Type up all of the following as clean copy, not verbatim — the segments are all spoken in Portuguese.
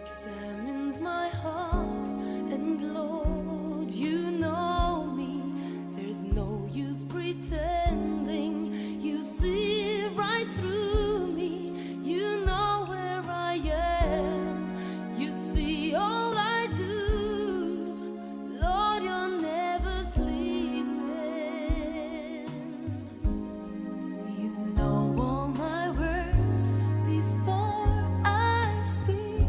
examined my heart, and Lord, you know me. There's no use pretending. You see right through me. You know where I am. You see all I do. Lord, you're never sleeping. You know all my words before I speak.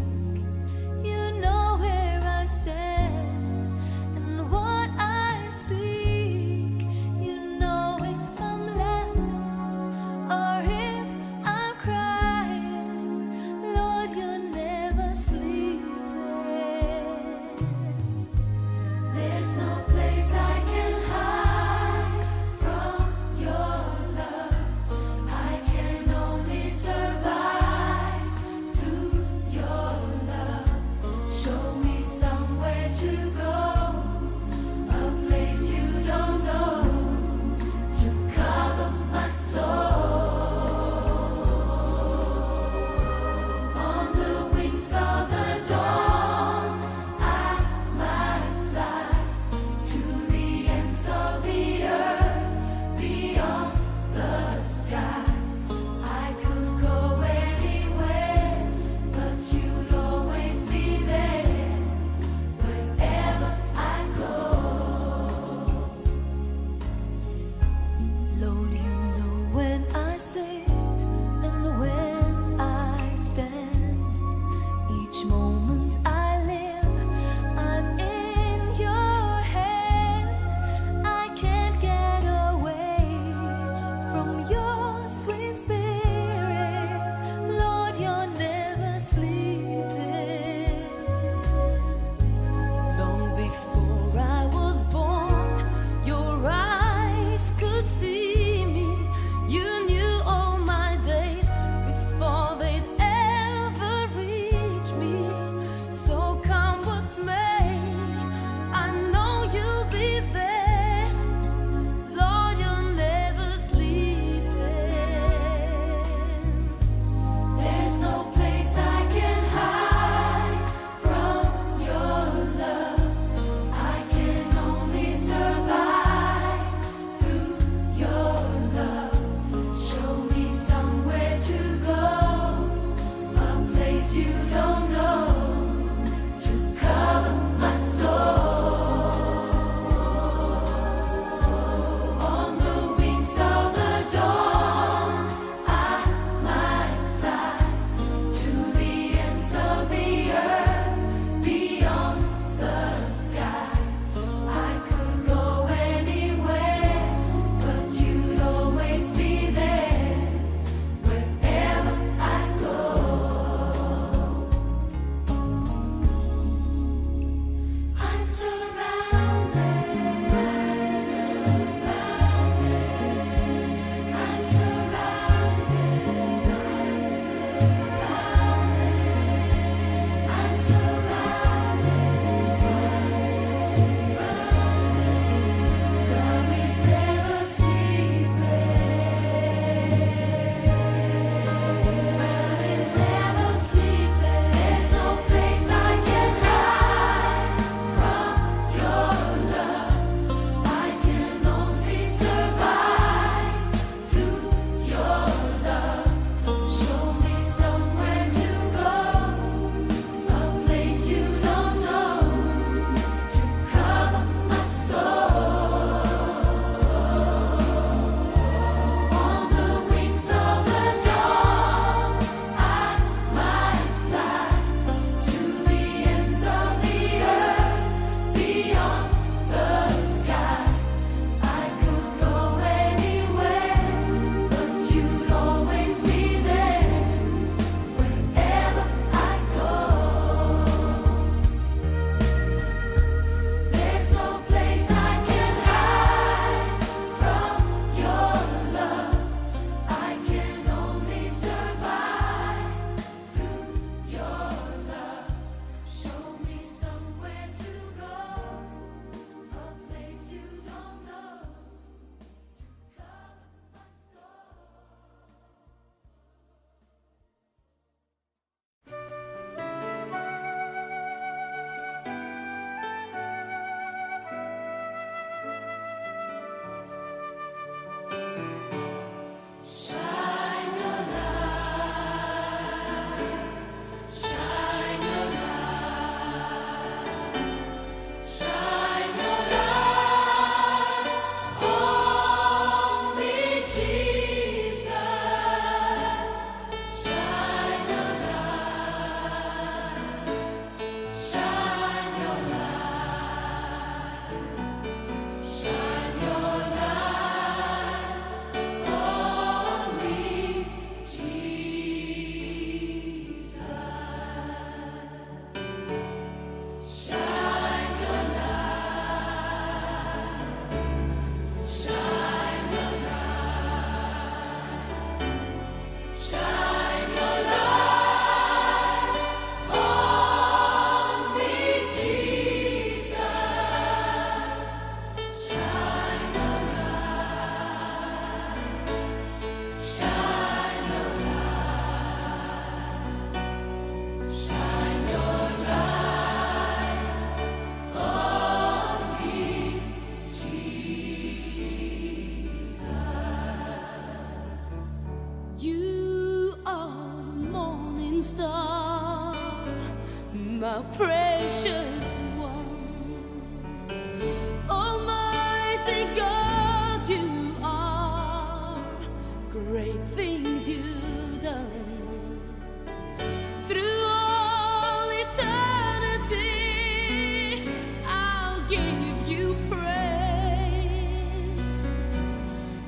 star, my precious one. Almighty God, you are, great things you've done. Through all eternity, I'll give you praise.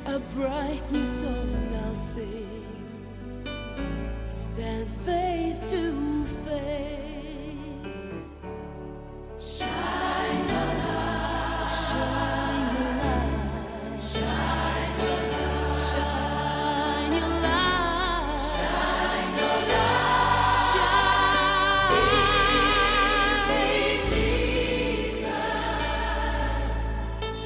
A bright new song I'll sing, stand face to face. Shine your light, shine your light, shine your light, shine your light, shine your light, shine, Jesus,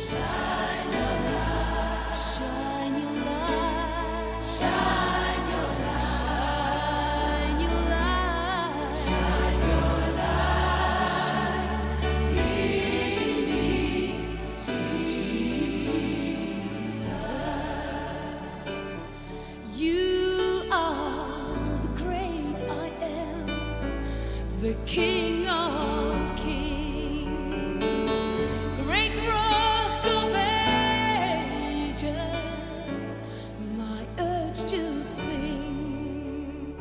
shine your light, shine your light, shine your light, shine your light, shine your light, shine in me, Jesus. You are the great I am, the King of kings, great Rock of ages, my urge to sing.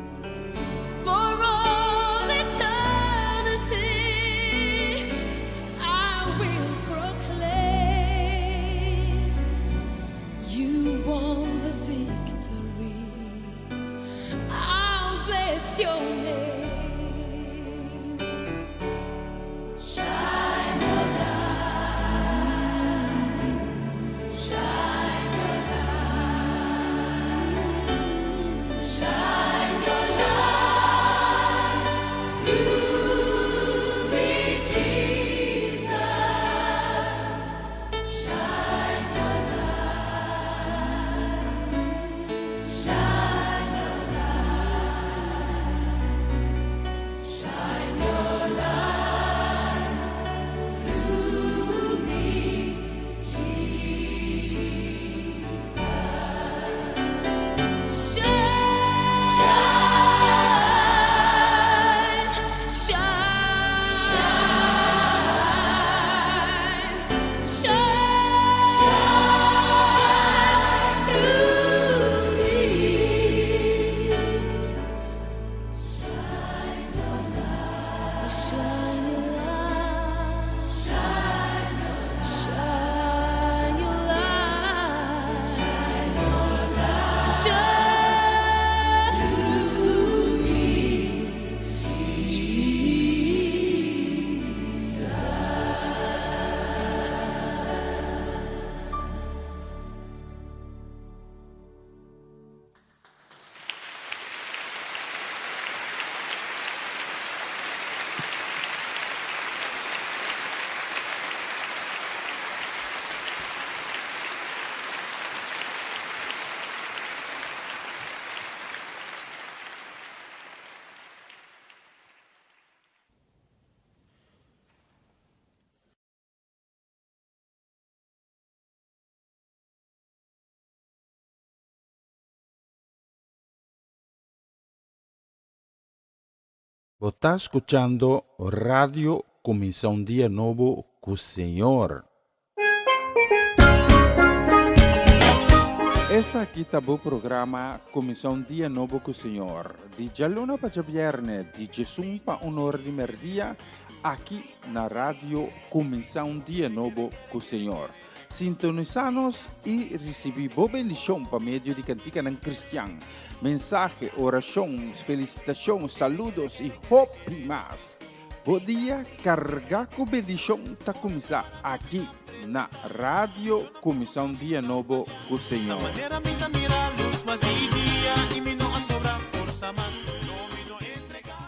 For all eternity, I will proclaim you won the victory. I'll bless your name. Shine your light, shine your light, shine your light through me, Jesus. Shine your light, shine your light, shine your light through me, Jesus. Shine, shine, shine through me. Shine your light, shine your light, shine your light, shine your light, shine through me, Jesus. Vos está escuchando Radio Comienza un Día Nuevo con Señor. Essa aqui tá o programa Comienza un Dia Novo com o Senhor. De Jalona para Viernes, de Jesus para honor de merdia, aqui na rádio Comienza un Dia Novo com o Senhor. Sintonizanos e recebi boa bendição por meio de cantiga ng Cristian. Mensagem, oração, felicitação, saludos e hope mais. Bom dia, carga com bendição tá começar aqui na rádio Comienza un Dia Novo com o Senhor. Manera me mira luz más de día y me no sobra fuerza más no me no entregar.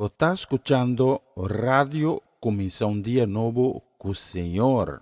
Você está escuchando Radio Começa um Dia Novo com o Senhor.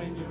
When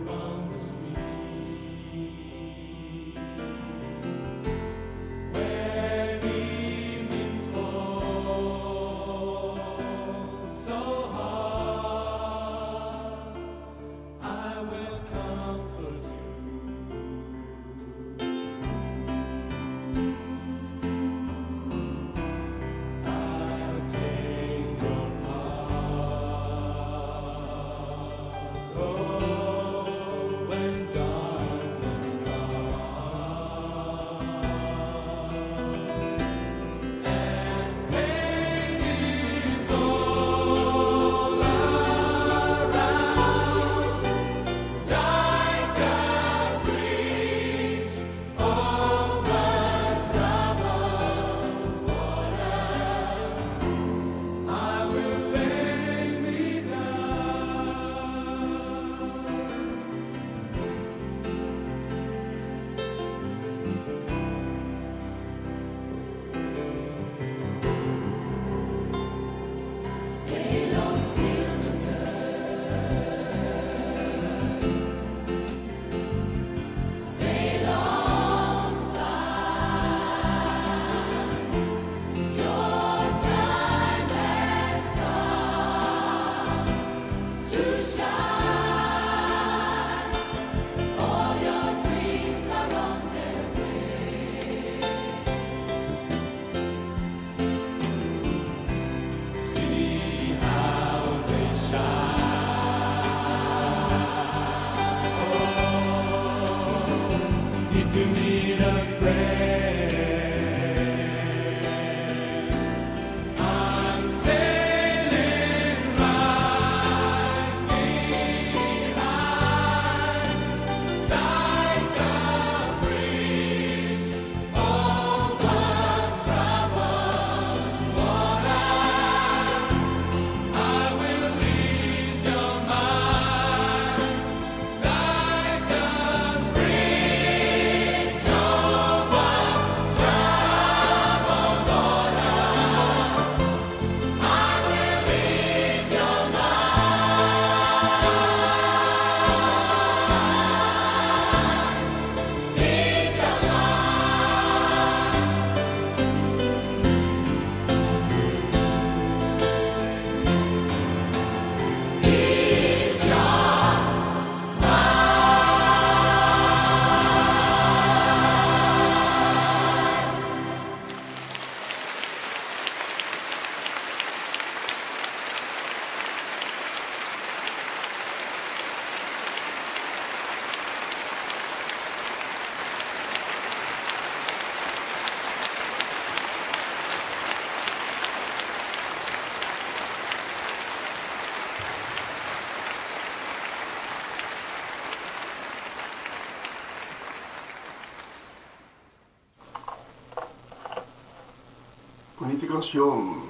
Bonita canción,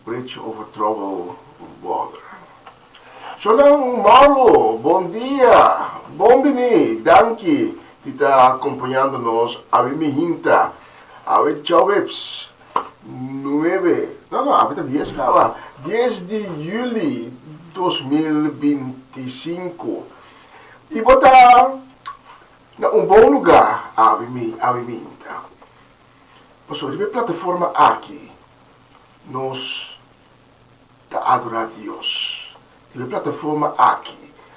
Bridge over Troubled Water. Sonang Marlo, bom dia, bom bini, danke, está acompanhando-nos, a Mihinta, a Chaveps, 10 de julho 2025. E botar um bom lugar, a Mihinta. Pastor, de plataforma aqui, nós está adorar a Deus. De plataforma aqui,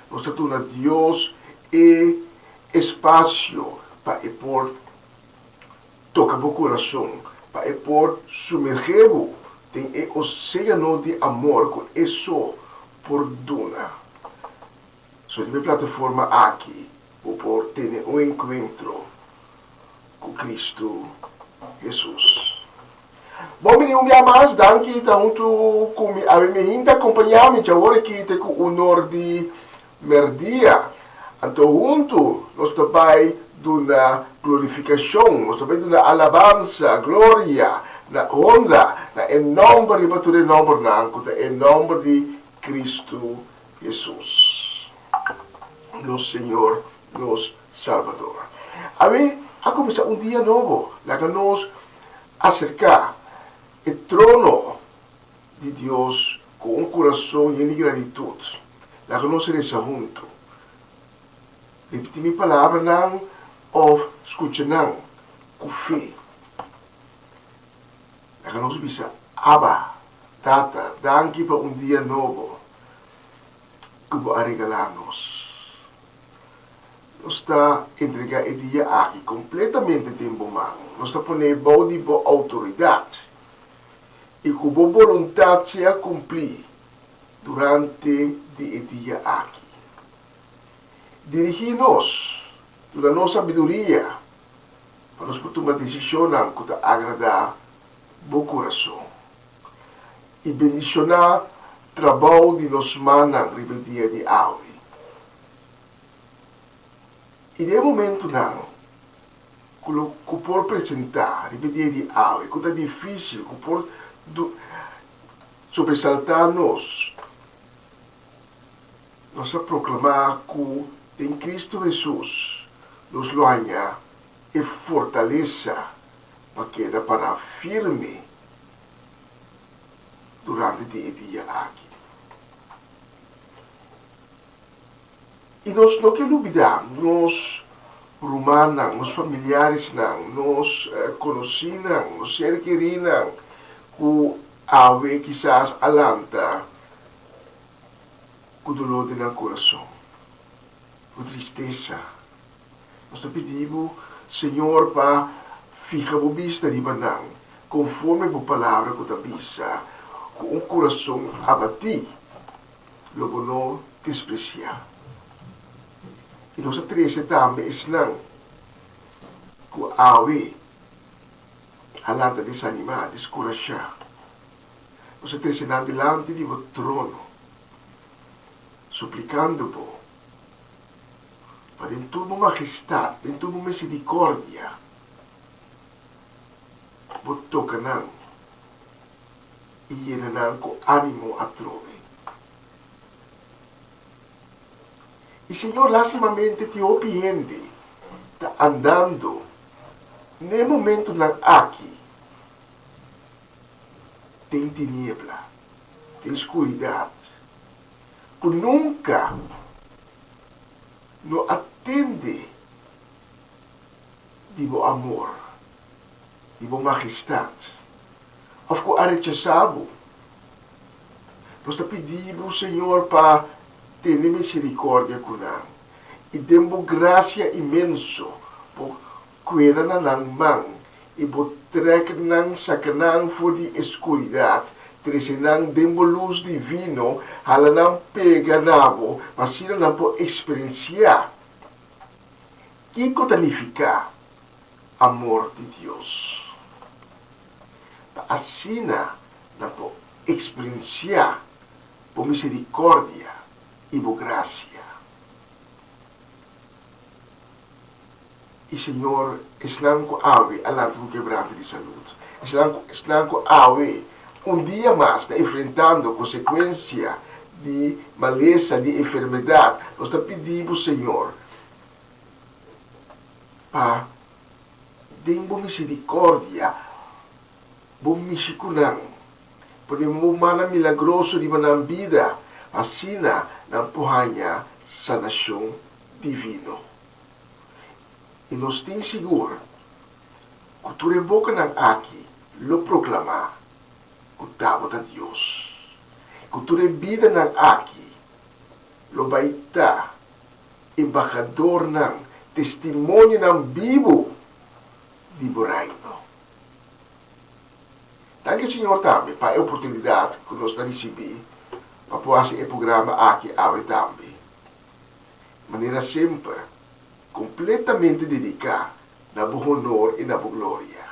nós está dando a Deus e espaço para pôr tocar o coração, para pôr sumergir tem o oceano de amor que é só por duna. So, de plataforma aqui, por ter um encontro com Cristo Jesus. Bom, menino, minha mais, danke, tanto como a minha acompanhar-me, agora que tem o honor de merdia. Então, junto, nós também dando glorificação, nós também dando alabança, glória, na honra, na em nome de Batura, em nome de Cristo Jesus, nosso Senhor, nosso Salvador. A começar um dia novo, lá que nós acercar o trono de Deus com um coração cheio de gratitude. Lá que nós reza junto. Repetir minha palavra não, ou escutar não, com fé. Lá que nós bisa, Abba, Tata, danke para um dia novo que vai regalar-nos. Nós está entregar o dia aqui completamente em mão. Nós está pondo boa de boa autoridade. E com boa vontade se cumprir durante o dia aqui. Dirigir-nos da nossa sabedoria para nós tomar decisão que agradar o coração. E bendicionar o trabalho de nós manas no dia de hoje. E de momento não, que por apresentar, repetir de algo, que é difícil, que por sobressaltar-nos, nós a proclamar que em Cristo Jesus nos loanha e fortaleça para que ele para firme durante o dia aqui. E nós não queremos duvidar, nós romanos, nós familiares, nós conhecidos, nós seres queridos, que ave quizás alanta, com dolor no coração, com tristeza. Nós pedimos, Senhor, para ficar a vista de banang, conforme a palavra que está vista, com um coração abatido, logo não despreciar. E nós três também não awi. Halata desanima, diskurasya. Sa tresinan delante di vo trono, supplicando po, para in tubo majestad, in tubo misericordia, butto ka nang, iyenanan ko animo at trove. Il Signore lassimamente ti opiende, ta andando nel momento ng aki, tem tiniebla, tem escuridad, kung nunca no attende di bo amor, di bo majestad, of ko arechasabo, nós pedimos, Senhor, para ter misericórdia conosco e demos graça imenso por kuwena na ng mang ibotrek ng sakanang for di escuridad tresinang demo luz divino halanang pega nabo masina na po experiencia iko tanifica amor de Dios paasina na po experiencia po misericordia e por gracia. E Senhor, islam ko awe alam kong quebrante de salud. Islam ko awe dia mais na enfrentando consequência de maleza, de enfermidade. Nós te pedimos, Senhor, para den bom misericórdia, bom misikunang, podemos mana milagroso di manang vida, asina ng puhanya sa nasyong divino. E nos tin sigur, kung tureboka ng aki, lo proklama, kung tawag ng Diyos. Kung turebida ng aki, lo baita, embakador ng testimonyo ng bibo, di Borayno. Anche Signor Tambi, pa oportunidad kung nos narisibi, papuasi e programa aqui awe tambi. Maneira sempre, completamente dedicada na bu honor e na bu gloria.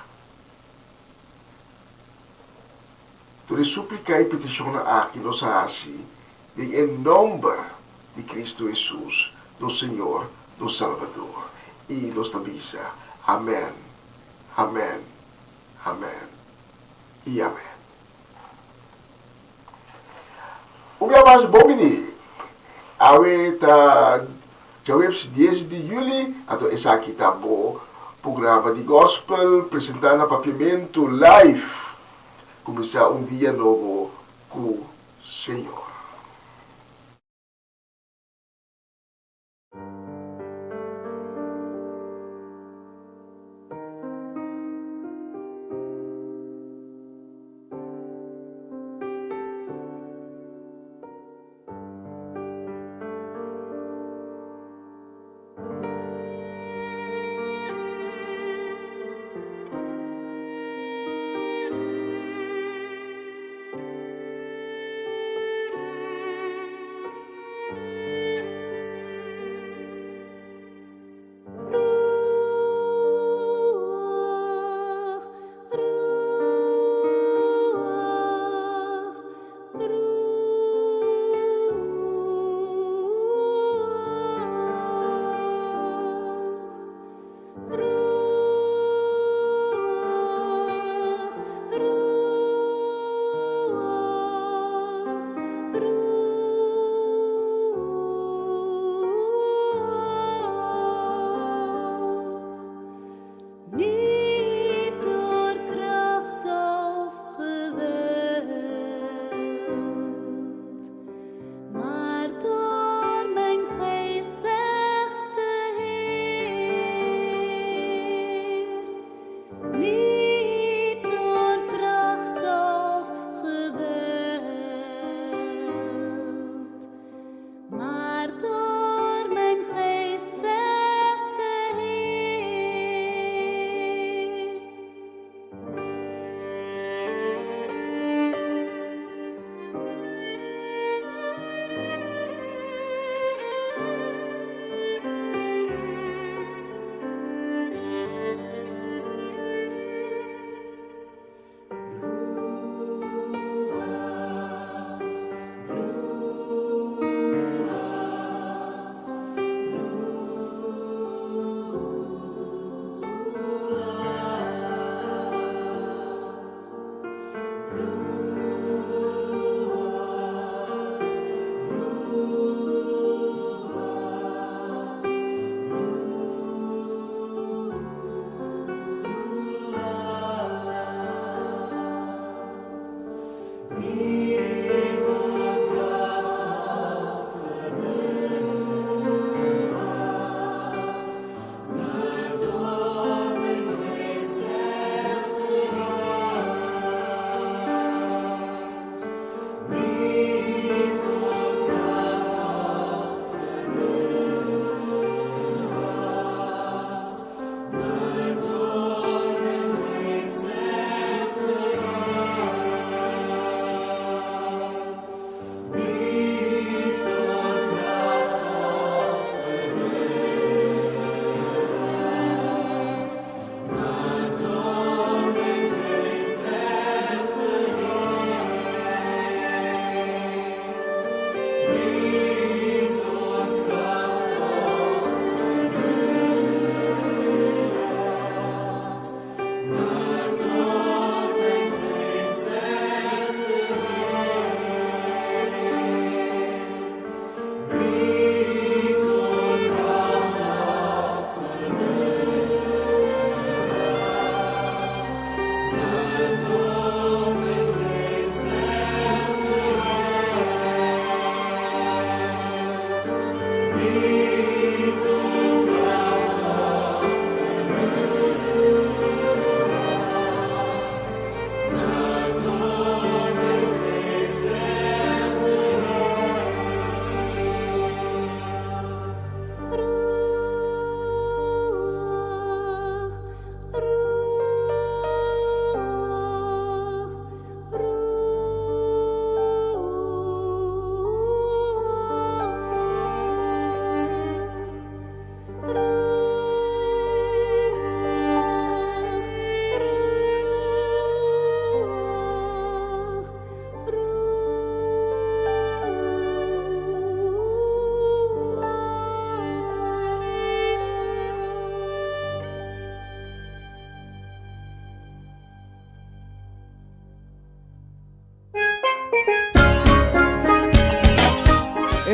Tu le supplica e peticiona aqui nos assim, em nome de Cristo Jesus, nosso Senhor, nosso Salvador, e nos tabisa. Amém, amém, amém e amém. Mas bom ini, awe ta jawab 10 de Juli atau esa kita bo programa de gospel apresentar na papiamento live começar dia novo com o Senhor.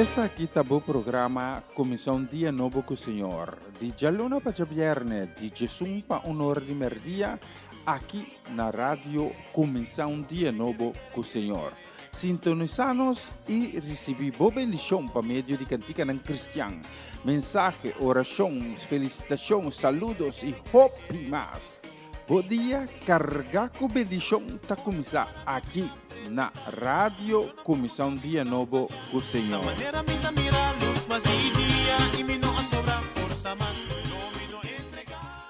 Essa aqui tá o programa Comissão Dia Novo com o Senhor. De Jaluna para Viernes, de Jesus para Honor de Merdia, aqui na rádio Comissão Dia Novo com o Senhor. Sintonizanos e recebi boa bendição para meio de cantica ng Cristian. Mensagem, orações, felicitações, saludos e hope mais. Bom dia, carga com bendição tá começar aqui na rádio Comissão Dia Novo com o Senhor. Manera minta mira luz mas di dia y mi no sobra fuerza más no me no entregar.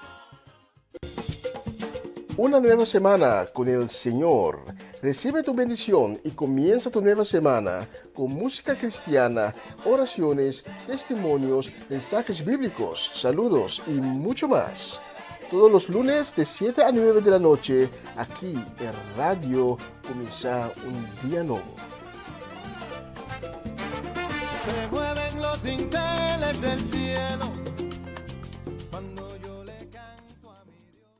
Una nueva semana con el Señor. Recibe tu bendición y comienza tu nueva semana con música cristiana, oraciones, testimonios, mensajes bíblicos, saludos y mucho más. Todos los lunes de 7 a 9 de la noche, aquí en Radio Comienza un Día Nuevo. Se mueven los dinteles del cielo cuando yo le canto a mi Dios.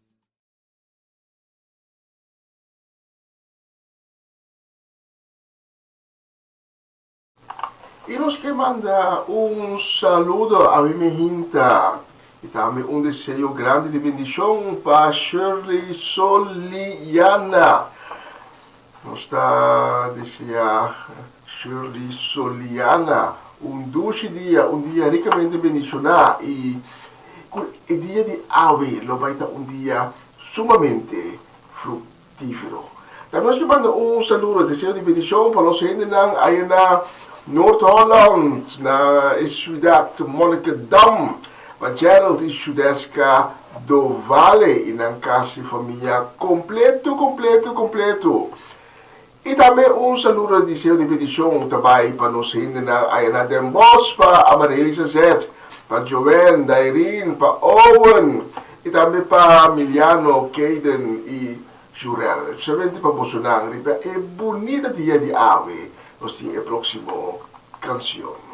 Y los que manda un saludo a mi hinta y también un deseo grande de bendición para Shirley Soliana. Nos está desea Shirley Soliana un dulce día, un día ricamente bendicionado y el día de hoy lo va a estar un día sumamente fructífero. También nos manda un saludo, deseo de bendición para los gente en Noord-Holland, na ciudad Monnikendam. Maar Gerald is Judesca do Vale in een casa família completo. E também saludo de seu de bendição também para nos ainda na Ayana Den Bosch, para Amarelisa Zet, para Joanne, Irene, para Owen, e também para Miliano, Caden e Jurel. Somente para Bolsonaro, é bonita dia de ave, nós temos a próxima canção.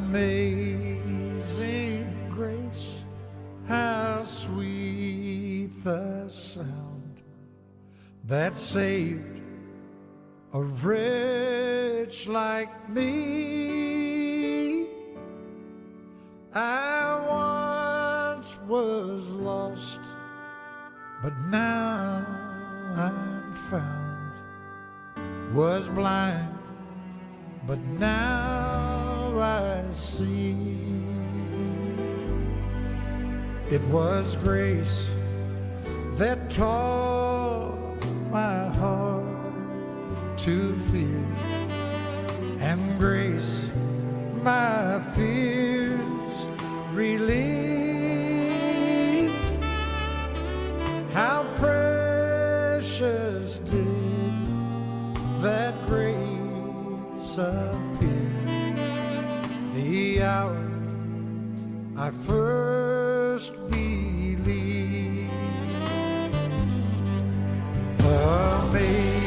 Amazing grace, how sweet the sound that saved a wretch like me. I once was lost, but now I'm found, was blind, but now I see. It was grace that taught my heart to fear, and grace my fears relieved. How precious did that grace appear the hour I first believed. Amazing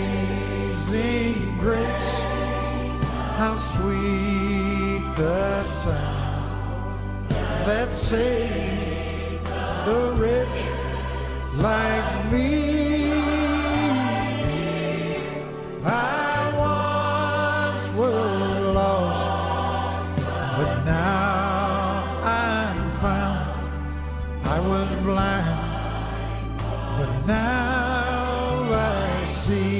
grace, how sweet the sound that saved the rich like me. I once was lost, but now I'm found. I was blind, but now I see.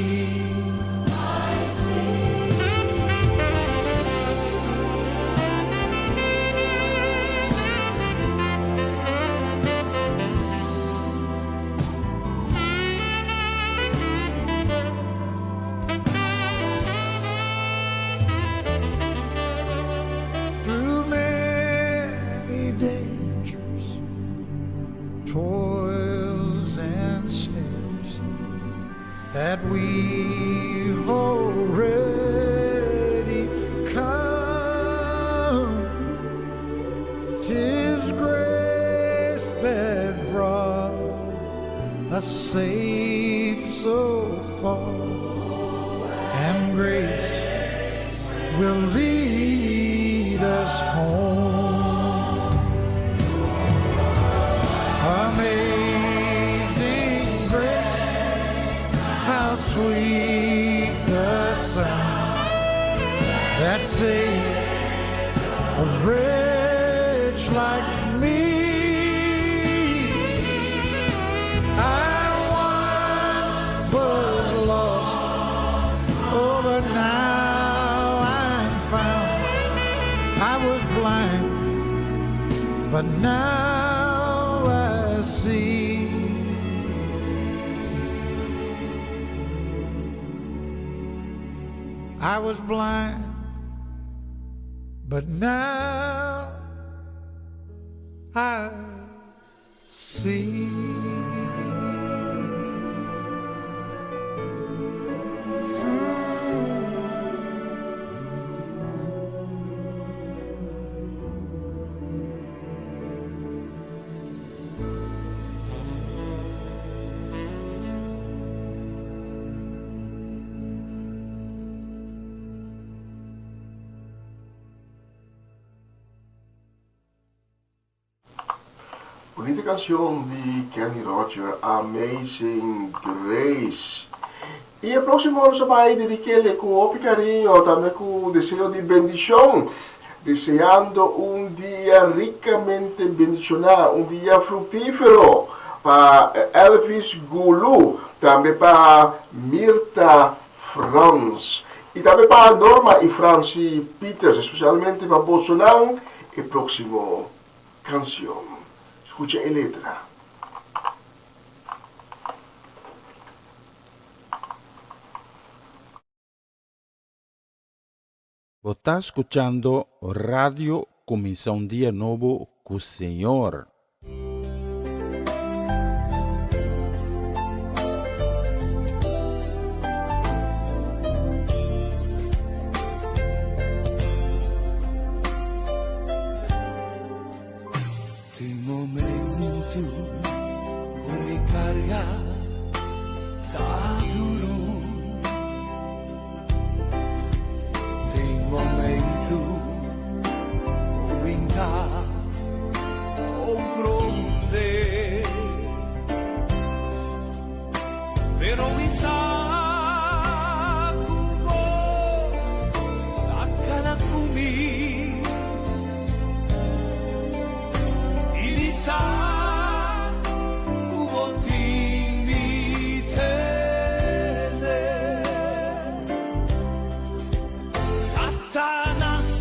Through many dangers, toils and snares that we've already come, 'tis grace that us safe so far, and grace will lead us home. Amazing grace, how sweet the sound that saved a wretch like me. I once was lost, oh, but now I'm found. I was blind, but now I see. I was blind, but now I see. Bonita canción de Kenny Roger, Amazing Grace. Y el próximo nos va a dedicarle con opi cariño, también con deseo de bendición, deseando un día ricamente bendicionado, un día fructífero para Elvis Gulu, también para Mirta Franz, y también para Norma y Francie Peters, especialmente para Bolsonaro, el próximo canción. Escucha la letra. Vos está escuchando Radio Comienza un Día Nuevo con el Señor. Tem momento com me carga tá duro. Tem momento com me dar ombronde. Pero mi sacubo akan aku mi. Sa kuboting mitene Satanas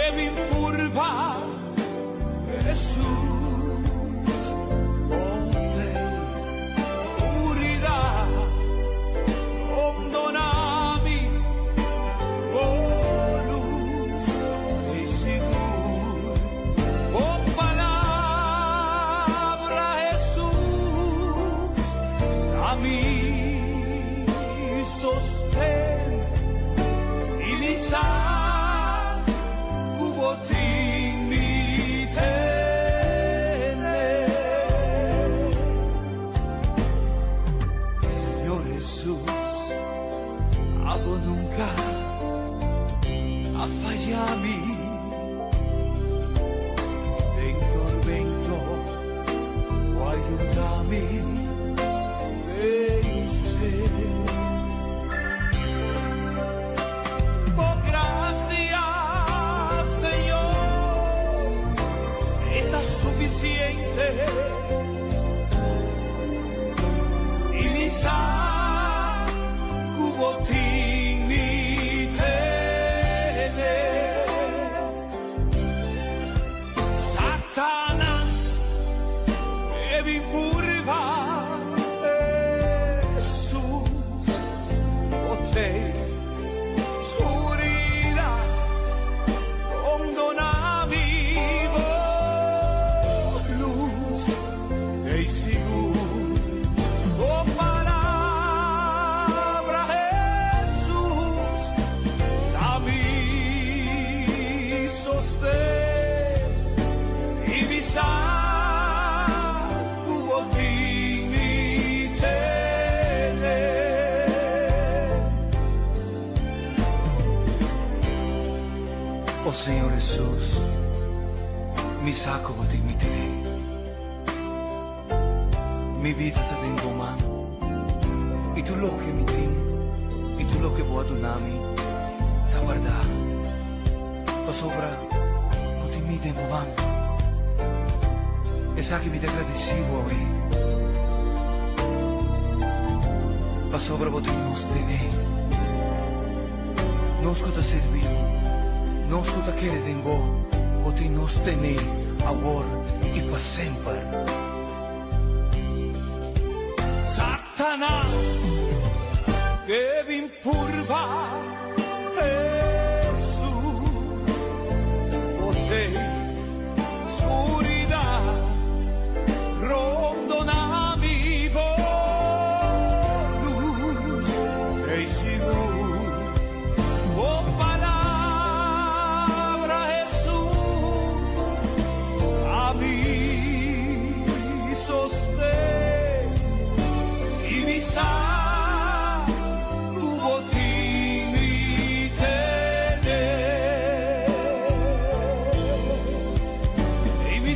evimpurva Jesus monte oscuridad ondonami oh luz de seguro oh mi sostén y lisa kuboting mitene Señor Jesús hago nunca a fallami en tormento o ayúdame por gracias, Señor, está suficiente. Y lisa kuboting mitene Señor Jesús, mi saco te imitaré. Mi vida te tengo mano, y tú lo que mi tin, y tú lo que voy a donarmi, te guarda, pa sobra, no te mi tengo mano. Esa que mi te agradecido, pa sobra vos te nos tener, nos que te servimos, nos que te queremos en vos, vos te nos tener, ahora y pa siempre. Satanás que vin purva Jesús bote oscuridad rondona mi luz e seguro oh palabra Jesús a mí sostén y mi hubo ti mi tener y mi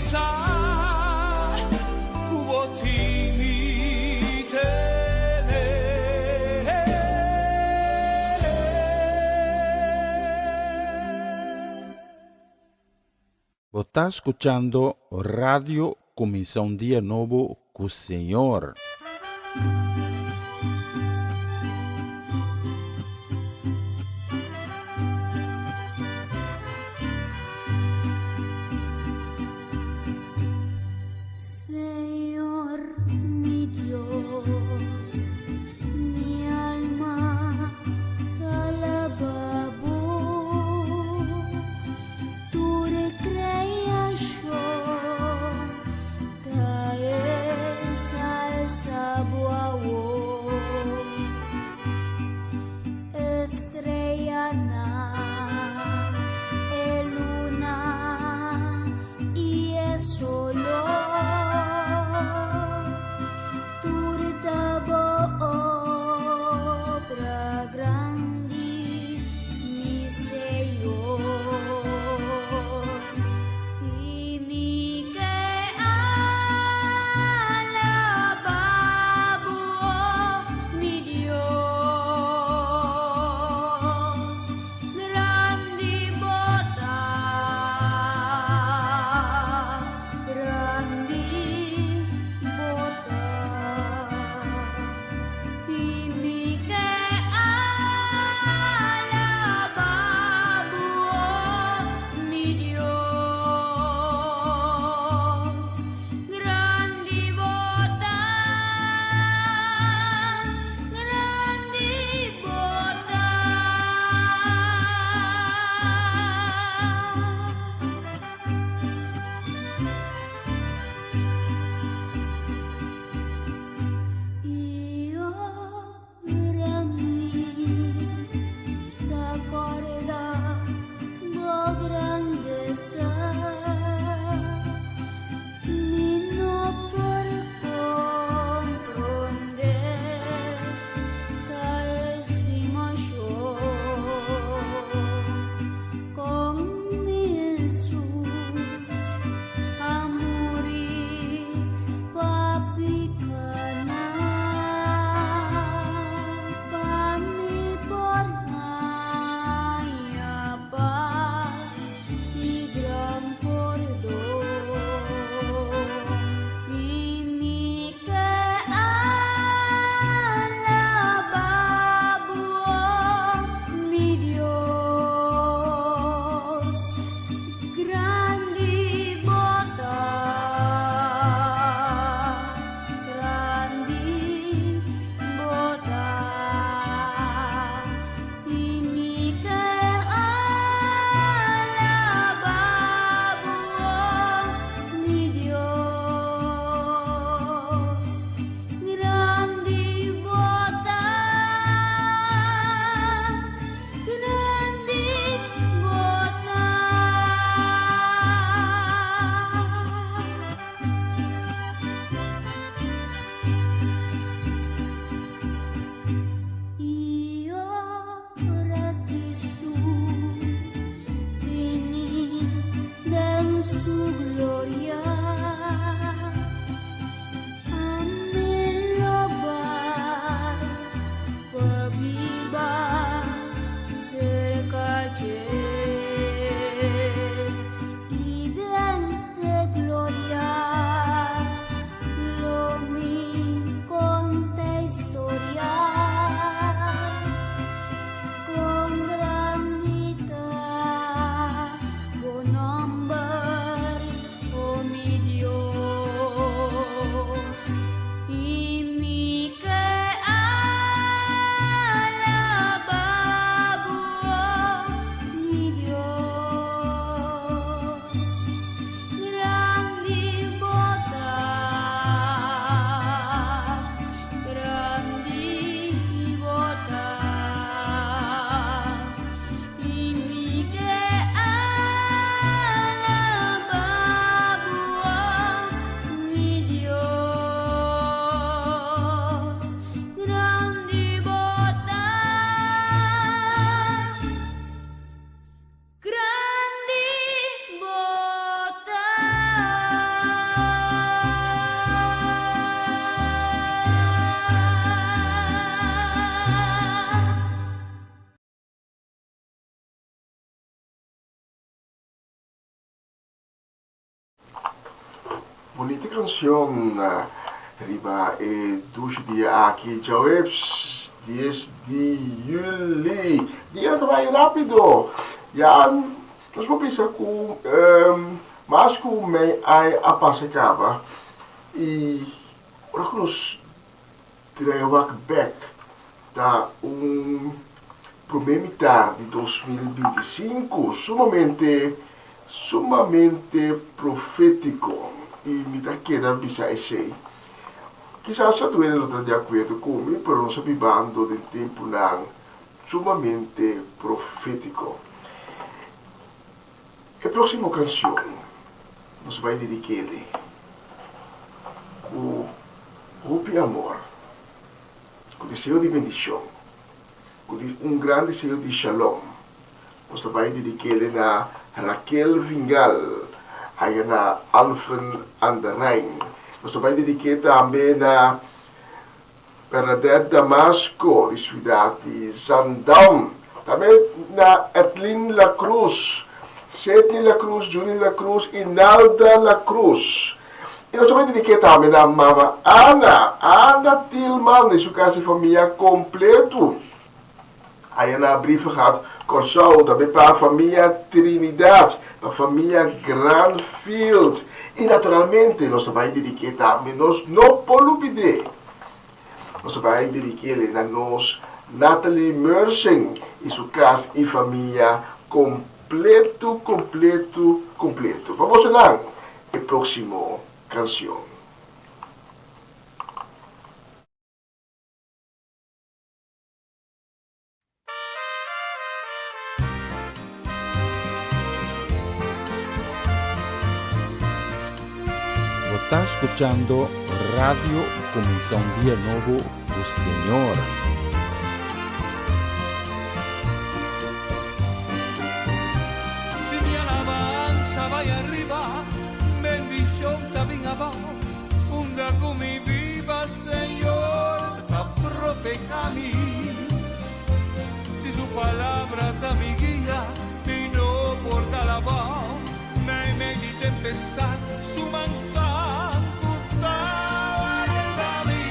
hubo ti mi tener. Vos está escuchando Radio Comienza un Día Nuevo con Señor. Señor, mi Dios, mi alma te alaba vos. Tu recreación te ensalza vos. Estrellana, luna y el sol. Obra grandi, mi Señor, y mi que alaba vos. bonita canción, riba e 12 dia aqui, Joeps, 10 de juli. Dia vai rápido. Yan, nós vamos pensar com, mas com me ai a passacaba e ora que nós tiramos back da primeira de 2025 sumamente profético e me dá que dar bisa esse. Quizás a tu não está de acordo comigo, mas nós estamos vivendo de tempo sumamente profético. A próxima canção nós vai dedicar com hope e amor, com desejo de bendição, com grande desejo de shalom. Nós vai dedicar na Raquel Vingal, aí na Alphen aan de Rijn. Nós vai dedicar também na Bernadette Damasco, de cidade de Zandam. Também na Etlin La Cruz, Sydney La Cruz, Julie La Cruz e Nalda La Cruz. E nós vamos dedicar também na Mama Ana Tilman, de sua casa e família completo. Aí na brief gehad, Corsau, também para a família Trinidad, para a família Granfield. E naturalmente, nós vamos dedicar também nós no Polupide. Nós vamos dedicar a nós Natalie Mersing e sua casa e família completo. Vamos lá, a próxima canção. Está escuchando Radio Comisión Día Nuevo do Señor. Si mi alabanza vaya arriba, bendición también abajo. Hunda con mi viva, Señor, proteja a mí. Si su palabra está mi guía, vino por talabao, me di tempestad, su manzana, a mí.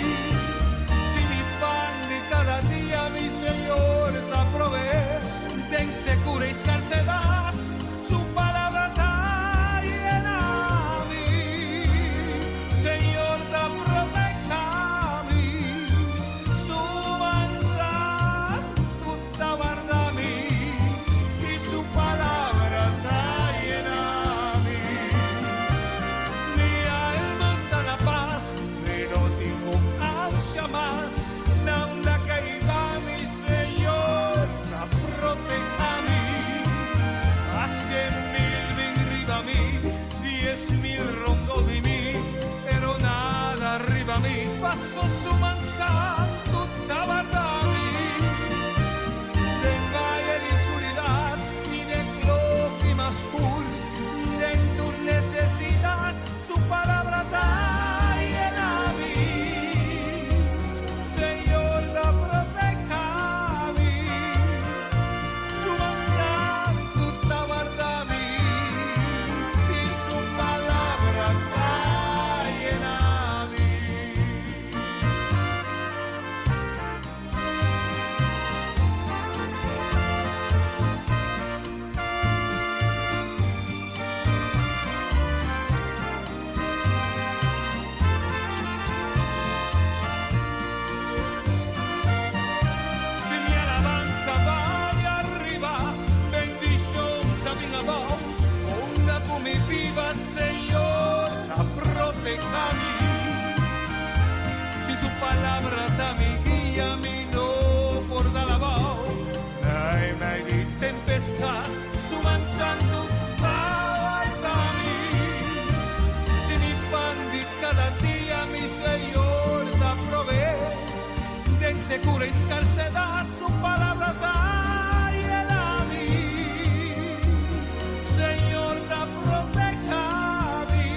Si mi pan de cada día, mi Señor, te provee, de insegura y escarcedad, su palabra está llena a mí. Señor, te proteja a mí, su manzana, te guarda a mí, y su palabra está llena a mí. Mi alma está la paz, pero tengo ansia más, donde caiga mi Señor, te proteja a mí. Haz que 1000 vengan arriba a mí, 10.000 rondo de mí, pero nada arriba a mí. Pasó su manzana, te guarda a mí. De valle de oscuridad y de clima oscuro, de tu necesidad, su palabra está llena a mí. Señor, te proteja a mí, su manzana te guarda a mí, y su palabra está llena a mí. Si mi alabanza va de arriba, bendición también abajo. Onda con mi viva, Señor, la proteja a mí. Si su palabra está mi guía, mi no por dar abajo. No hay de tempestad, su manzano guarda a mí. Si mi pan de cada día, mi Señor, te provee, de insegura y escarcedad, su palabra está llena a mí. Señor, te proteja a mí,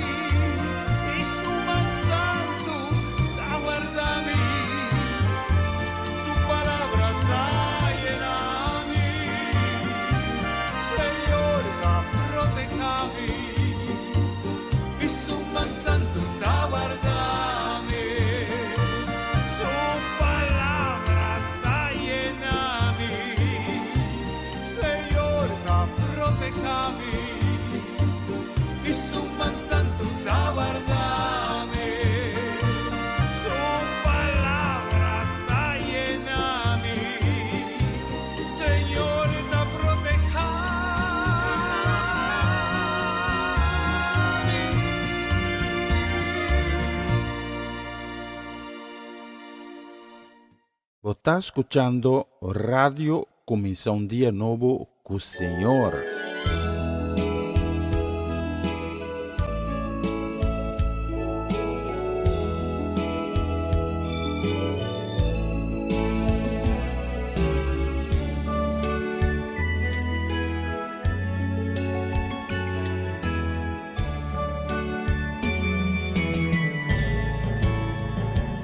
y su manzano te guarda a mí. Você está escuchando Radio Começar um Dia Novo com o Senhor.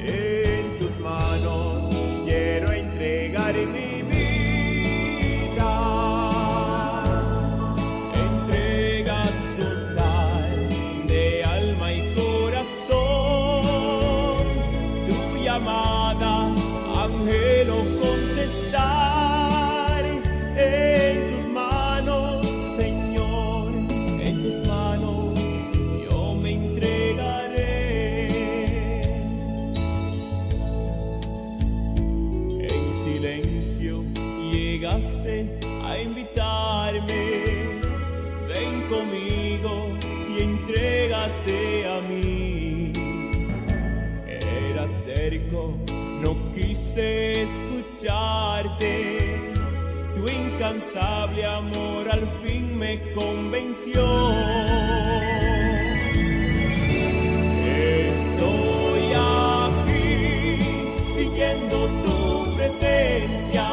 En tus manos quiero entregar mi vida, entrega total de alma y corazón. Tu llamada, ángel, contestar en tus manos, Señor, en tus manos yo me entregaré. En silencio llegaste a invitarme, ven conmigo y entrégate a mí. Era terco, no quise escucharte, tu incansable amor al fin me convenció. Estoy aquí siguiendo tu presencia,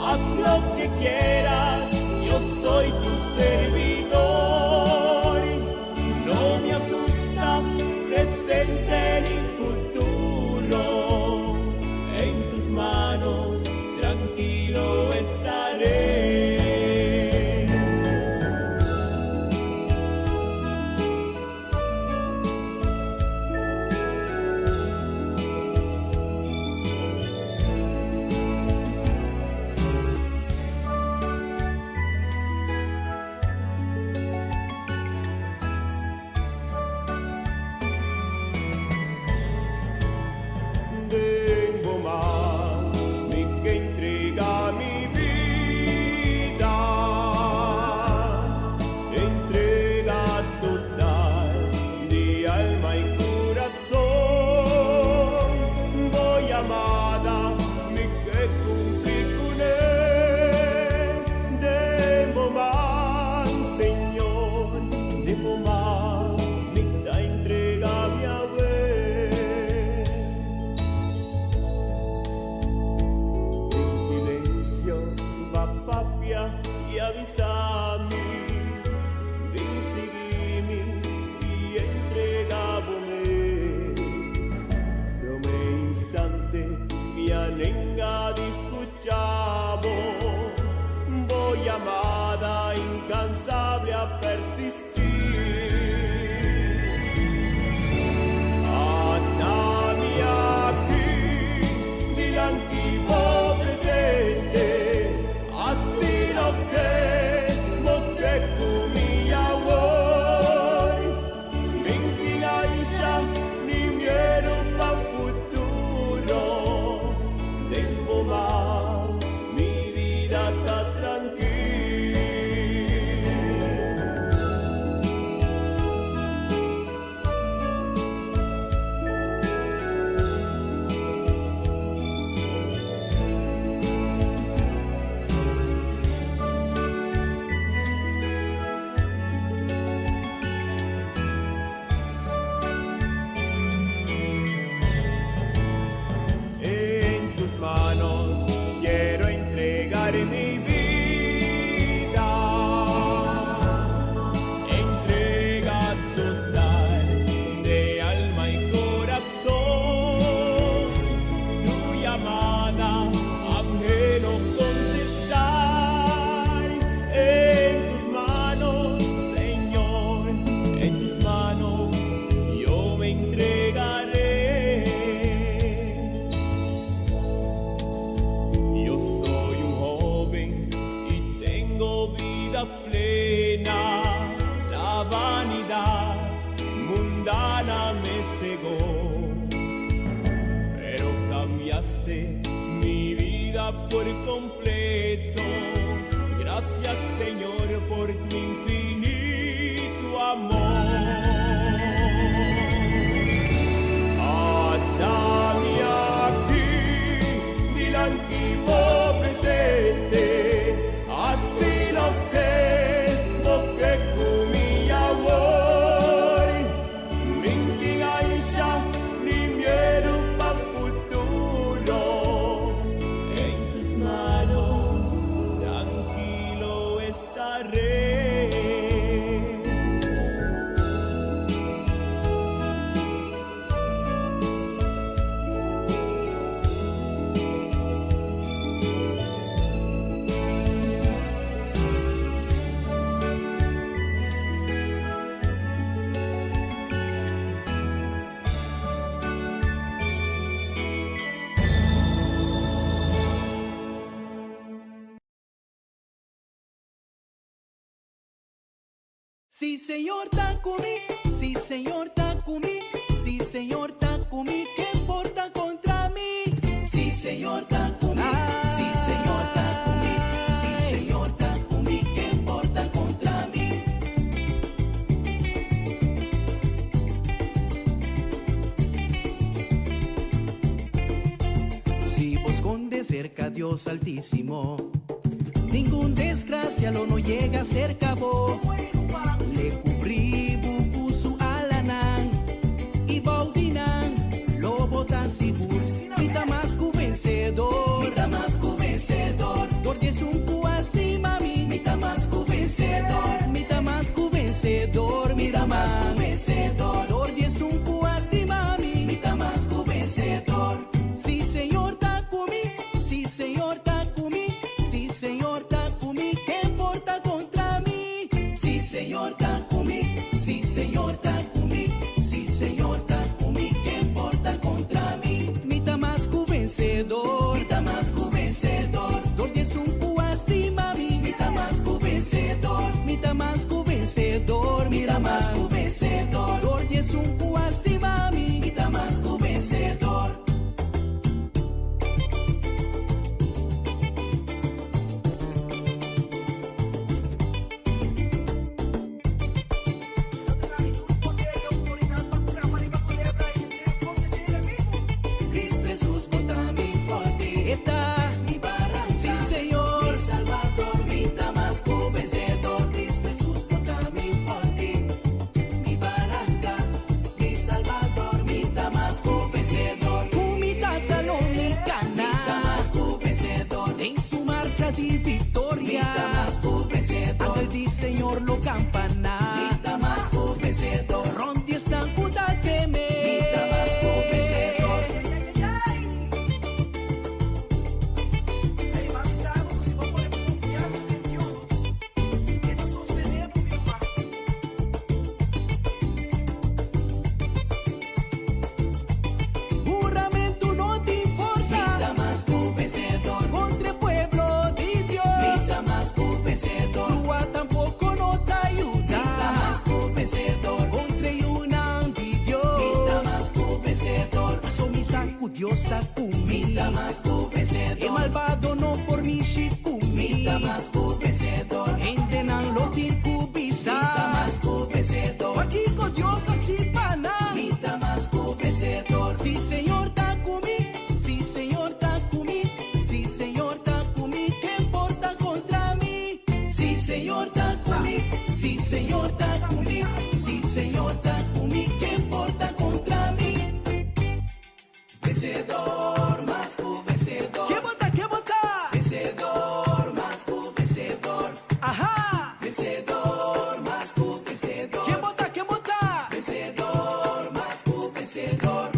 haz lo que quieras, yo soy tu servidor. No me asusta presente ni futuro, en tus manos tranquilo estaré. Tengo más que entrega mi vida, entrega total de alma y corazón. Voy amada, mi que cumplir con él. Debo más, Señor, debo más, mi entrega mi haber. En silencio va papia y avísame, ven seguime y entregabome. Pero me instante mi anenga discuchavo, voy amada incansable a persistir. Atami aquí, dilantivo presente, así lo que mi amor, mentilaisha ni miedo pa futuro, tengo más, mi vida está tranquila. En tus manos quiero entregar mi vida, entrega total de alma y corazón. Tu llamada, ángel, contestar en tus manos, Señor, en tus manos yo me entregaré. Yo soy un joven y tengo vida plena, la vanidad mundana me cegó, pero cambiaste mi vida por completo. Gracias, Señor, por tu infinito amor. Atami aquí, Sí, Señor, está conmigo. Sí, Señor, está conmigo. Sí, Señor, está conmigo. ¿Qué importa contra mí? Sí, Señor, está conmigo. Sí, Señor, está conmigo. Sí, Señor, está conmigo. ¿Qué importa contra mí? Si vos escondes cerca a Dios Altísimo, ningún desgracia lo no llega cerca a vos. Le cubrí bubu su alanan y baudinan lo botan sigur. Mi tamasco vencedor, mi tamasco vencedor. Dordes un cuasti mami, mi tamasco vencedor, mi tamasco vencedor, mi tamasco vencedor. Dordes un cuasti mami, mi tamasco vencedor. Sí, Señor, está conmigo. Sí, Señor, está conmigo. Sí, Señor, está conmigo. ¿Qué importa contra mí? Sí, Señor, está conmigo. Sí, Señor, está conmigo. Sí, Señor, está conmigo. ¿Qué importa contra mí? Mi tamasco vencedor, mi tamasco vencedor. Dordes un cuasti mami, mi tamasco vencedor, mi tamasco vencedor, mi tamasco vencedor. Dordes un cuasti mami, mi tamasco vencedor. Cristo Jesús, bota mi forte. Está mi barranca. Sí, Señor. Mi Salvador, mi Damasco vencedor. Cristo Jesús, bota mi forte. Mi barranca. Mi Salvador, mi Damasco vencedor. Mi Tatalónica, mi Damasco vencedor. En su marcha de victoria, mi Damasco vencedor. Ante el Señor lo campana. Mi Damasco vencedor. Rondi están puta teme. Mi Damasco vencedor. Juramento no te forza. Mi Damasco vencedor. Contra el pueblo de Dios. Mi Damasco vencedor. Lua tampoco no te ayuda. Mi Damasco vencedor. Contra una de Dios. Mi Damasco vencedor. Paso mi saco, Dios está conmigo. Mi Damasco vencedor. El malvado no por mi chico. Mi Damasco vencedor. Endenan lo tincubisa. Mi Damasco vencedor. Aquí con Dios así pana. Mi Damasco vencedor. Sí, Señor, está conmigo. Sí, Señor, está conmigo. Sí, Señor, está conmigo. ¿Qué importa contra mí? Sí, Señor, está conmigo. Sí, Señor, está conmigo. Sí, Señor, está conmigo. ¿Qué importa contra mí? Vencedor, más que vencedor. ¿Qué vota? ¿Qué vota? Vencedor, más que vencedor. Ajá. Vencedor, más que vencedor. ¿Qué vota? ¿Qué vota? Vencedor, más que vencedor.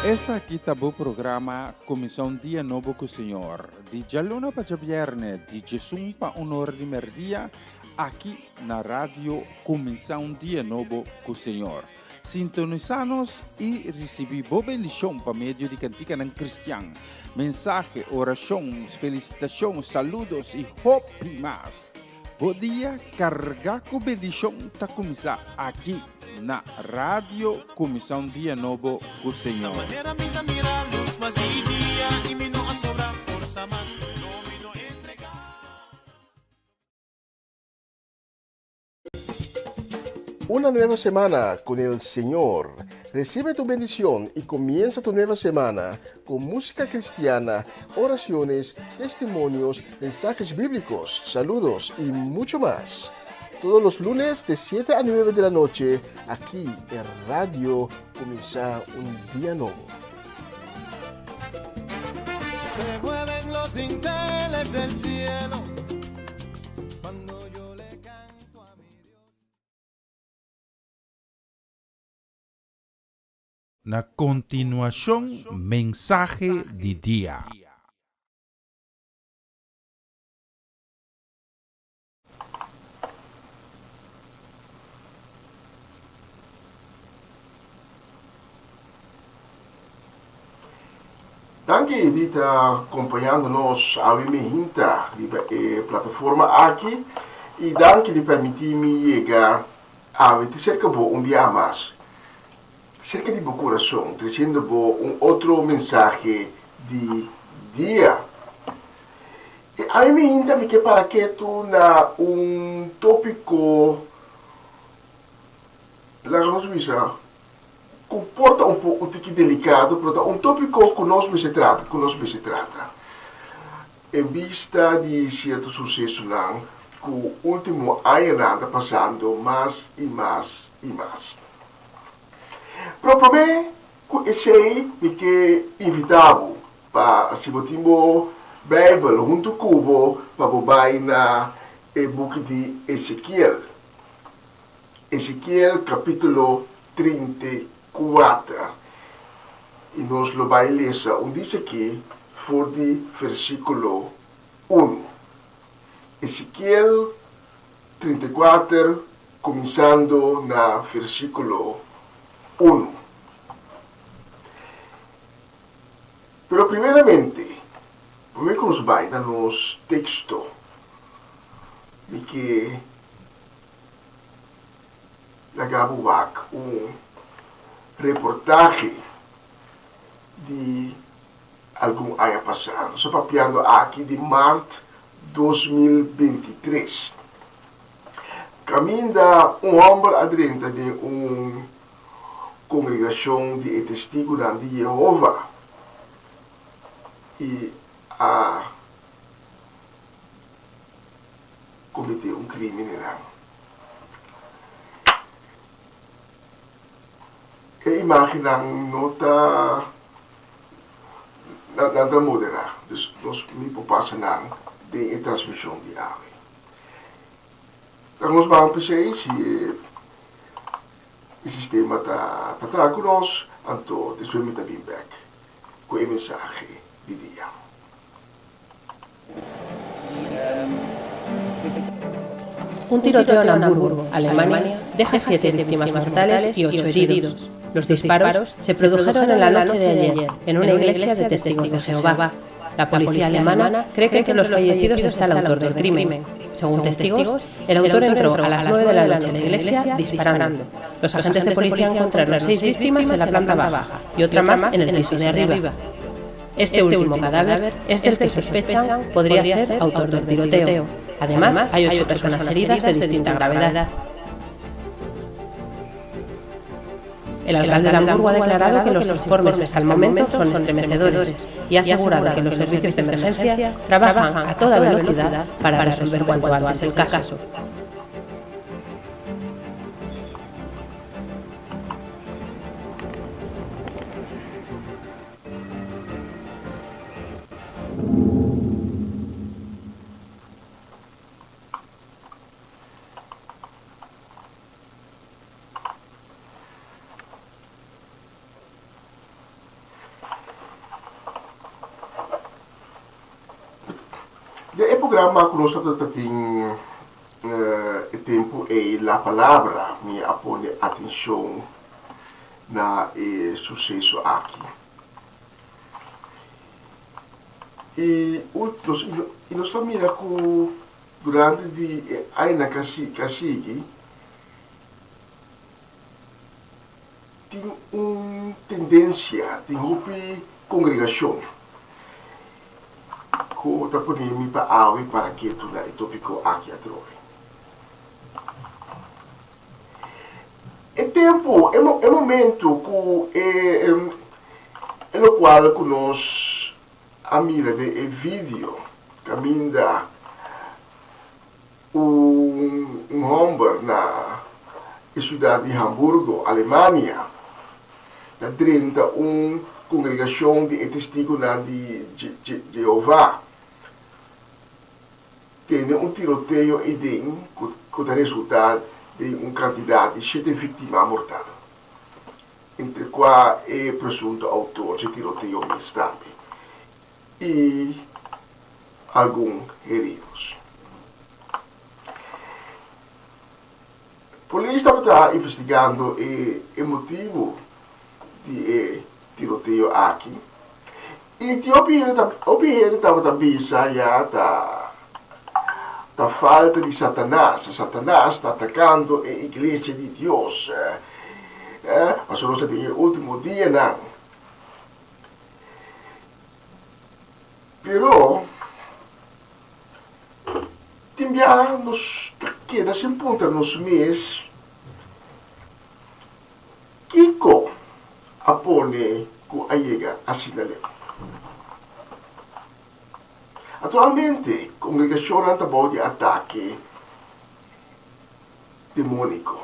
Essa aqui tá o programa Comissão Dia Novo com o Senhor. De Jaluna para Viernes, de Jesus para Honor de Merdia, aqui na rádio Comissão Dia Novo com o Senhor. Sintonizanos e recebi boa bendição para meio de cantiga ng Cristian. Mensagem, orações, felicitações, saludos e hope mais. Bom dia, carga com bendição tá começar aqui na Rádio Comissão Dia Novo com o Senhor. Manera minta mira luz más día y mi no a sobra fuerza más no me no entregar. Una nueva semana con el Señor. Recibe tu bendición y comienza tu nueva semana con música cristiana, oraciones, testimonios, mensajes bíblicos, saludos y mucho más. Todos los lunes de 7 a 9 de la noche, aquí en Radio Comienza un Día Nuevo. Se mueven los dinteles del cielo cuando yo le canto a mi Dios. Na continuación, mensaje de día. Danke die está acompanhando-nos a Hinta, a plataforma aqui, e danke de permitir-me chegar a cerca de dia mais. Cerca de meu coração, trazendo outro mensagem de dia. E a Hinta me quer para que tu na tópico, comporta pouco delicado, mas tópico que nós se trata. Em vista de certo sucesso, que o último ano anda passando mais e mais e mais. Propriamente, sei que invitado para se botar Bíblia junto com para botar na book de Ezequiel. Ezequiel capítulo 34. E nós lo vamos ler, diz aqui, for de versículo 1. Ezequiel 34, começando na versículo 1. Pero primeiramente, vamos que nos vai dar nos texto de que nagabubak reportagem de algum ano passado. Estou papiando aqui de março 2023. Caminha homem adentro de congregação de testigos de Jeová e cometeu crime. E imagina nota nada moderar, dus nós me passam de transmissão de ave. Nós vamos pensar se o sistema está atrás conosco, então depois me está bem back com a mensagem de dia. Un tiroteo en Hamburgo, Alemania, deja 7 víctimas mortales y 8 heridos. Los disparos se produjeron en la noche de ayer en una iglesia de testigos de Jehová. La policía alemana cree que entre los fallecidos está el autor del crimen. Según testigos, el autor entró a las 9 de la noche en la iglesia disparando. Los agentes de policía encontraron 6 víctimas en la planta baja y otra más en el piso de arriba. Este último cadáver es del que sospechan podría ser autor del tiroteo. Además, hay 8 personas heridas de distinta gravedad. El alcalde de Hamburgo ha declarado que los informes hasta el momento son estremecedores y ha asegurado que los servicios de emergencia trabajan a toda velocidad para resolver cuanto antes el caso. El programa que nosotros tenemos tiempo y la palabra me pone atención na suceso aquí. Y nós mira que durante de aina casi tem uma tendência, tem uma congregação que está ponendo para que tu na tópico aqui atrás. É tempo, é momento que no qual que nós a mira de vídeo caminha homem na cidade de Hamburgo, Alemanha, na dentro uma congregação de testigos de Jeová. Tem tiroteio e que dá resultado de uma quantidade de 7 vítimas mortais, entre qual é presunto autor de tiroteio também, e alguns heridos. A polícia está investigando o motivo de tiroteio aqui Etiópia estava também da falta de Satanás. Satanás está atacando a igreja de Deus. Mas nós temos o último dia, não. Pero, também nos queda sem ponta nos mês, Kiko apone com a Iega assinale. Atualmente, a congregação está bom de ataque demônico.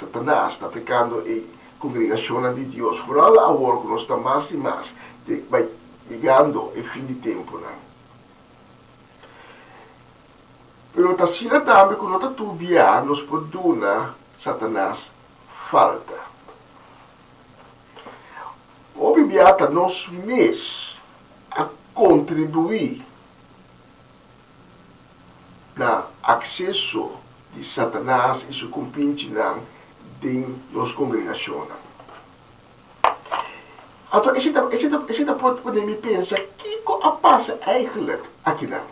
Satanás está atacando a congregação de Deus. Por agora, que nós estamos mais e mais, vai chegando o fim de tempo. Mas está sendo também que nós estamos nos podemos Satanás falta. Obriviata nós mesmos a contribuir na acesso de Satanás e sua compinche em nossa congregação. Então, esse pode me pensar, o que passa eigenlijk aqui não?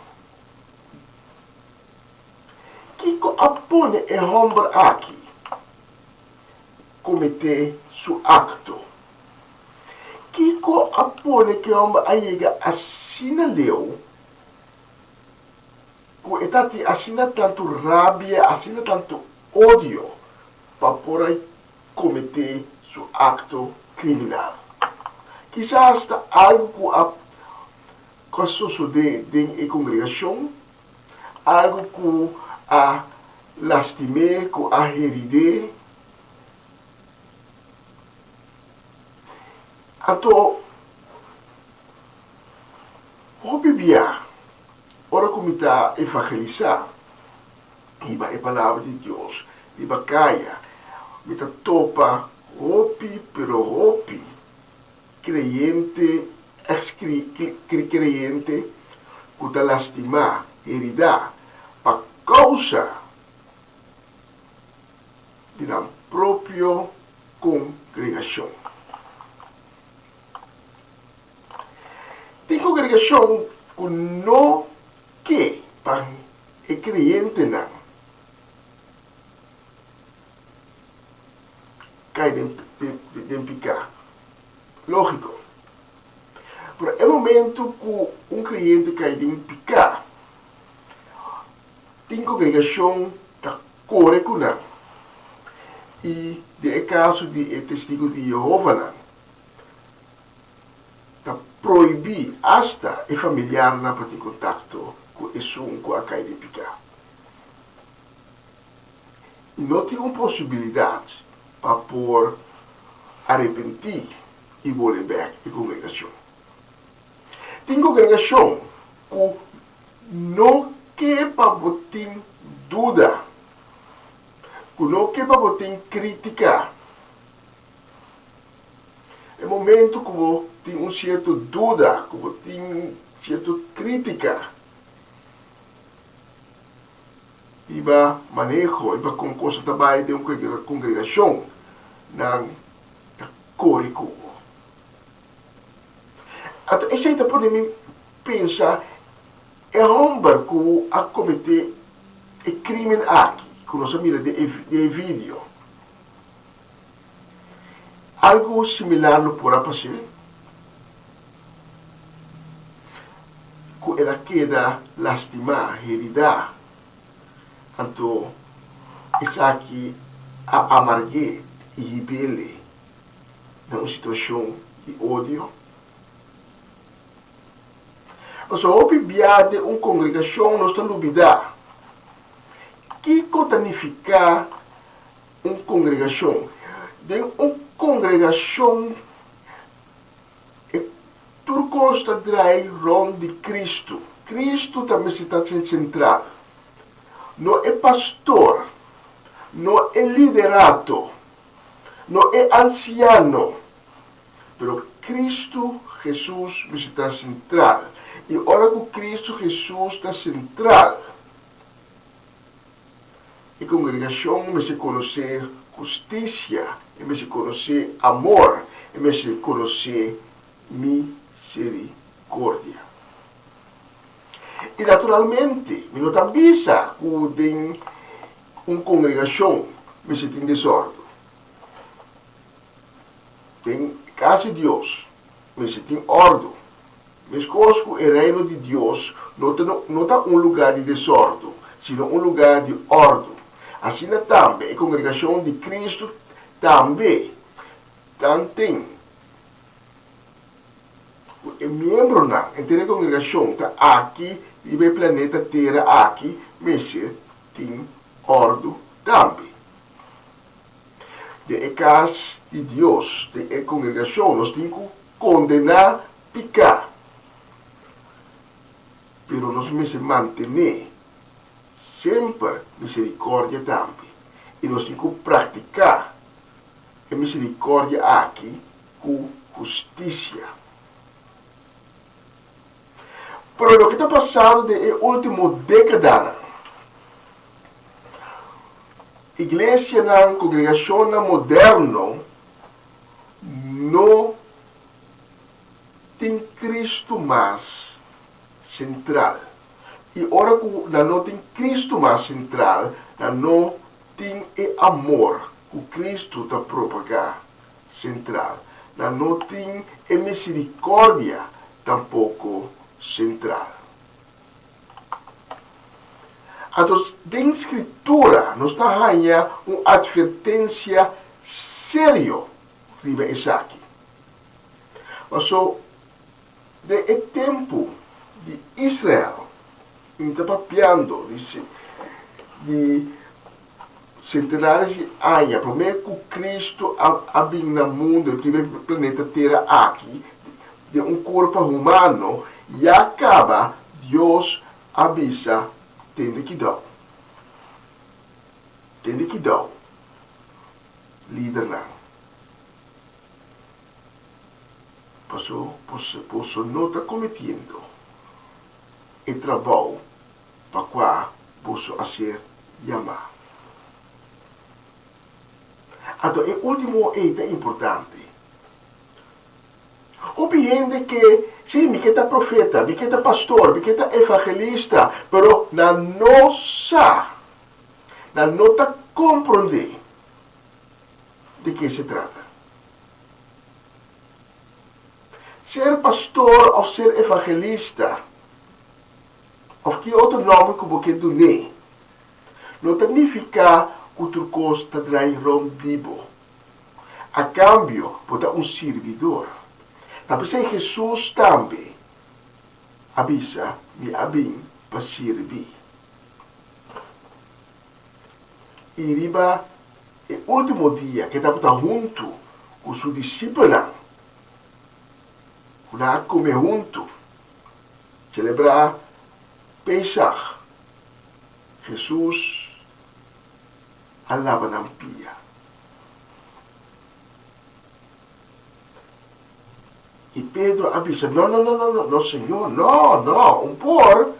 O que apone é homem aqui cometer seu acto? O que apone que homem aí assina leu? Porque assina tanto rabia, assina tanto ódio para poder cometer seu acto criminal. Quizás algo que sucede na congregação, algo que a lastimé, que a heridé. Então, o Bíblia, ora como está evangelizar, iba a palavra de Deus, iba caia, está topa, hopi, creyente, ex-creyente, que está lastimar, heridar, para causa da própria congregação. Tem congregação que não quer para o crente não cai de picar. Lógico. Por é momento que um cliente cai de picar, tem congregação que corre com não. E de caso de testigo de Jeová não. Proibir hasta o familiar não para ter contato com isso que a cai de picar. E não tem uma possibilidade para por arrepentir e voltar à congregação. Tem congregação que não quer para botar dúvida, que não quer para botar crítica. É momento que você tem uma certa dúvida, que você tem uma certa crítica. E vai manejo, e vai com coisa também de uma congregação, na córico. Então, isso aí pode me pensar, é homem que a cometer o crime aqui, que nós mira de vídeo. Algo similar não pode passar. Que ela queda lastimar, heridar. Então, isso aqui a amargue e rebelde numa situação de ódio. Mas a Bíblia de uma congregação nós estamos duvidando. Que significa uma congregação? De uma congregação tudo está rond de Cristo. Cristo também está central. Não é pastor, não é liderato, não é anciano, mas Cristo Jesus está central. E ora que Cristo Jesus está central, a congregação me se conhecer justiça, me se conhecer amor, me se conhecer misericórdia. E naturalmente, me não avisa que tem uma congregação, me se tem desordem. Tem casa de Deus, me se tem ordem. Mas conosco o reino de Deus não está um lugar de desordem, sino um lugar de ordem. Assim também a congregação de Cristo também tem o membro na inteira congregação está aqui e o planeta Terra aqui, mas tem ordem também. De casa de Deus, de congregação, nós temos que condenar pecar. Pero nós temos que manter sempre misericórdia também. E nós temos que praticar a misericórdia aqui com justiça. Pero o que está passando de última década, igreja na congregação moderna não tem Cristo mais central. E ora que não tem Cristo mais central, não tem o amor que Cristo está propagando central. Não tem a misericórdia tampouco central. Então, na escritura, nos está ganhando uma advertência séria riba Isaac. Mas de tempo de Israel, está papiando de centenares de anos, primeiro que Cristo habita no mundo, o primeiro planeta Terra aqui, de um corpo humano, e acaba Deus avisa, tem que dar. Líder não. Posso não estar cometendo o trabalho para qual posso fazer chamar. Então, o último é importante. Obviamente que, sim, me queda profeta, me queda pastor, me queda evangelista, pero na nossa compreender de que se trata. Ser pastor ou ser evangelista, ou que outro nome que você dá, não significa que outra coisa está rompido. A cambio, pode um servidor. Tapi Jesus também avisa me abim para servir. E riba o último dia que estava junto com seus discípulos, para comer junto, celebrar Pesach, Jesus alava na pia. E Pedro avisa, não, Senhor, não, por.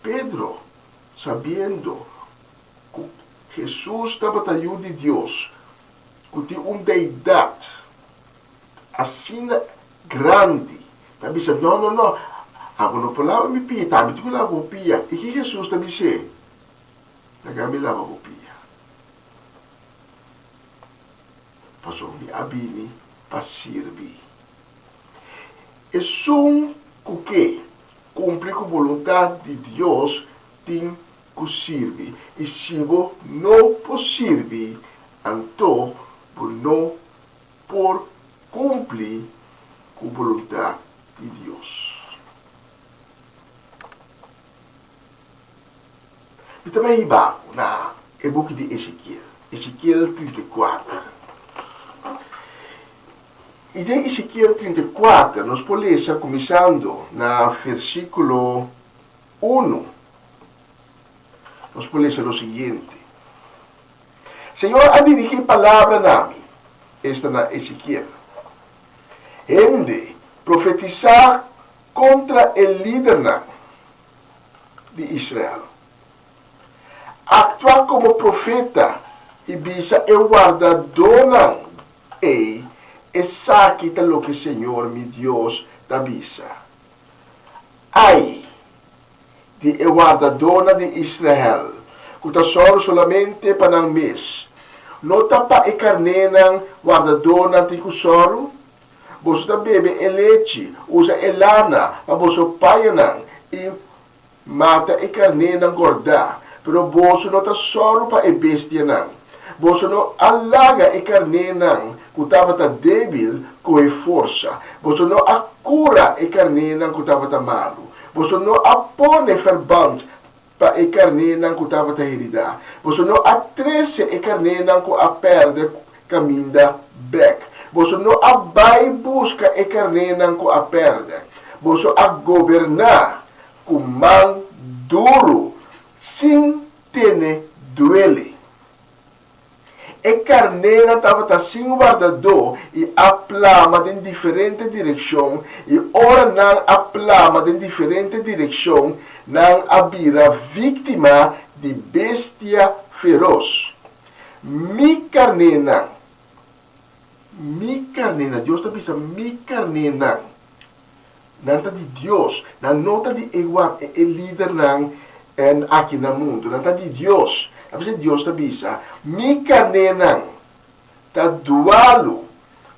Pedro, sabendo que Jesus estava trazendo de Deus, que tinha uma deidade assim grande, avisa, não, agora não falava me pia, também tu lava o pia, e que Jesus também disse, me lava o pia. Passou me abrir para servir. É só que cumprir com a vontade de Deus tem que servir. E se você não pode servir, então não por cumprir com a vontade de Deus. E também na book de Ezequiel 34. E em Ezequiel 34, nós podemos ler, começando no versículo 1, nós podemos ler o seguinte: Senhor, a dirigir palavra a mim, esta na Ezequiel, de profetizar contra o líder de Israel, actuar como profeta e visa o guardador e Essa aqui está o que o Senhor, meu Deus, te avisa. Ai, de guardadona de Israel, que está só solamente para um mês. Não está para a carne guardadona de cusoro. Você está bebe leite, usa lana, para você pai e mata a carne gorda. Pero você não está só para a bestia não. Você não alaga a carne que estava débil com a força. Você não acura a carne que estava malo. Você não apone verband para a carne que estava herida. Você não atrece a carne que a perde caminha back. Você não abai busca a carne que a perde. Você a governar com mão duro, sem ter duele. A carneira estava assim guardador e a plama em diferente direção e ora não a plama em diferente direção não havia vítima de bestia feroz. Mi carneira, Deus está dizendo, mi carneira, não está de Deus, não nota de igual líder não aqui no mundo, não está de Deus. Deus está dizendo, mi carne está dualo,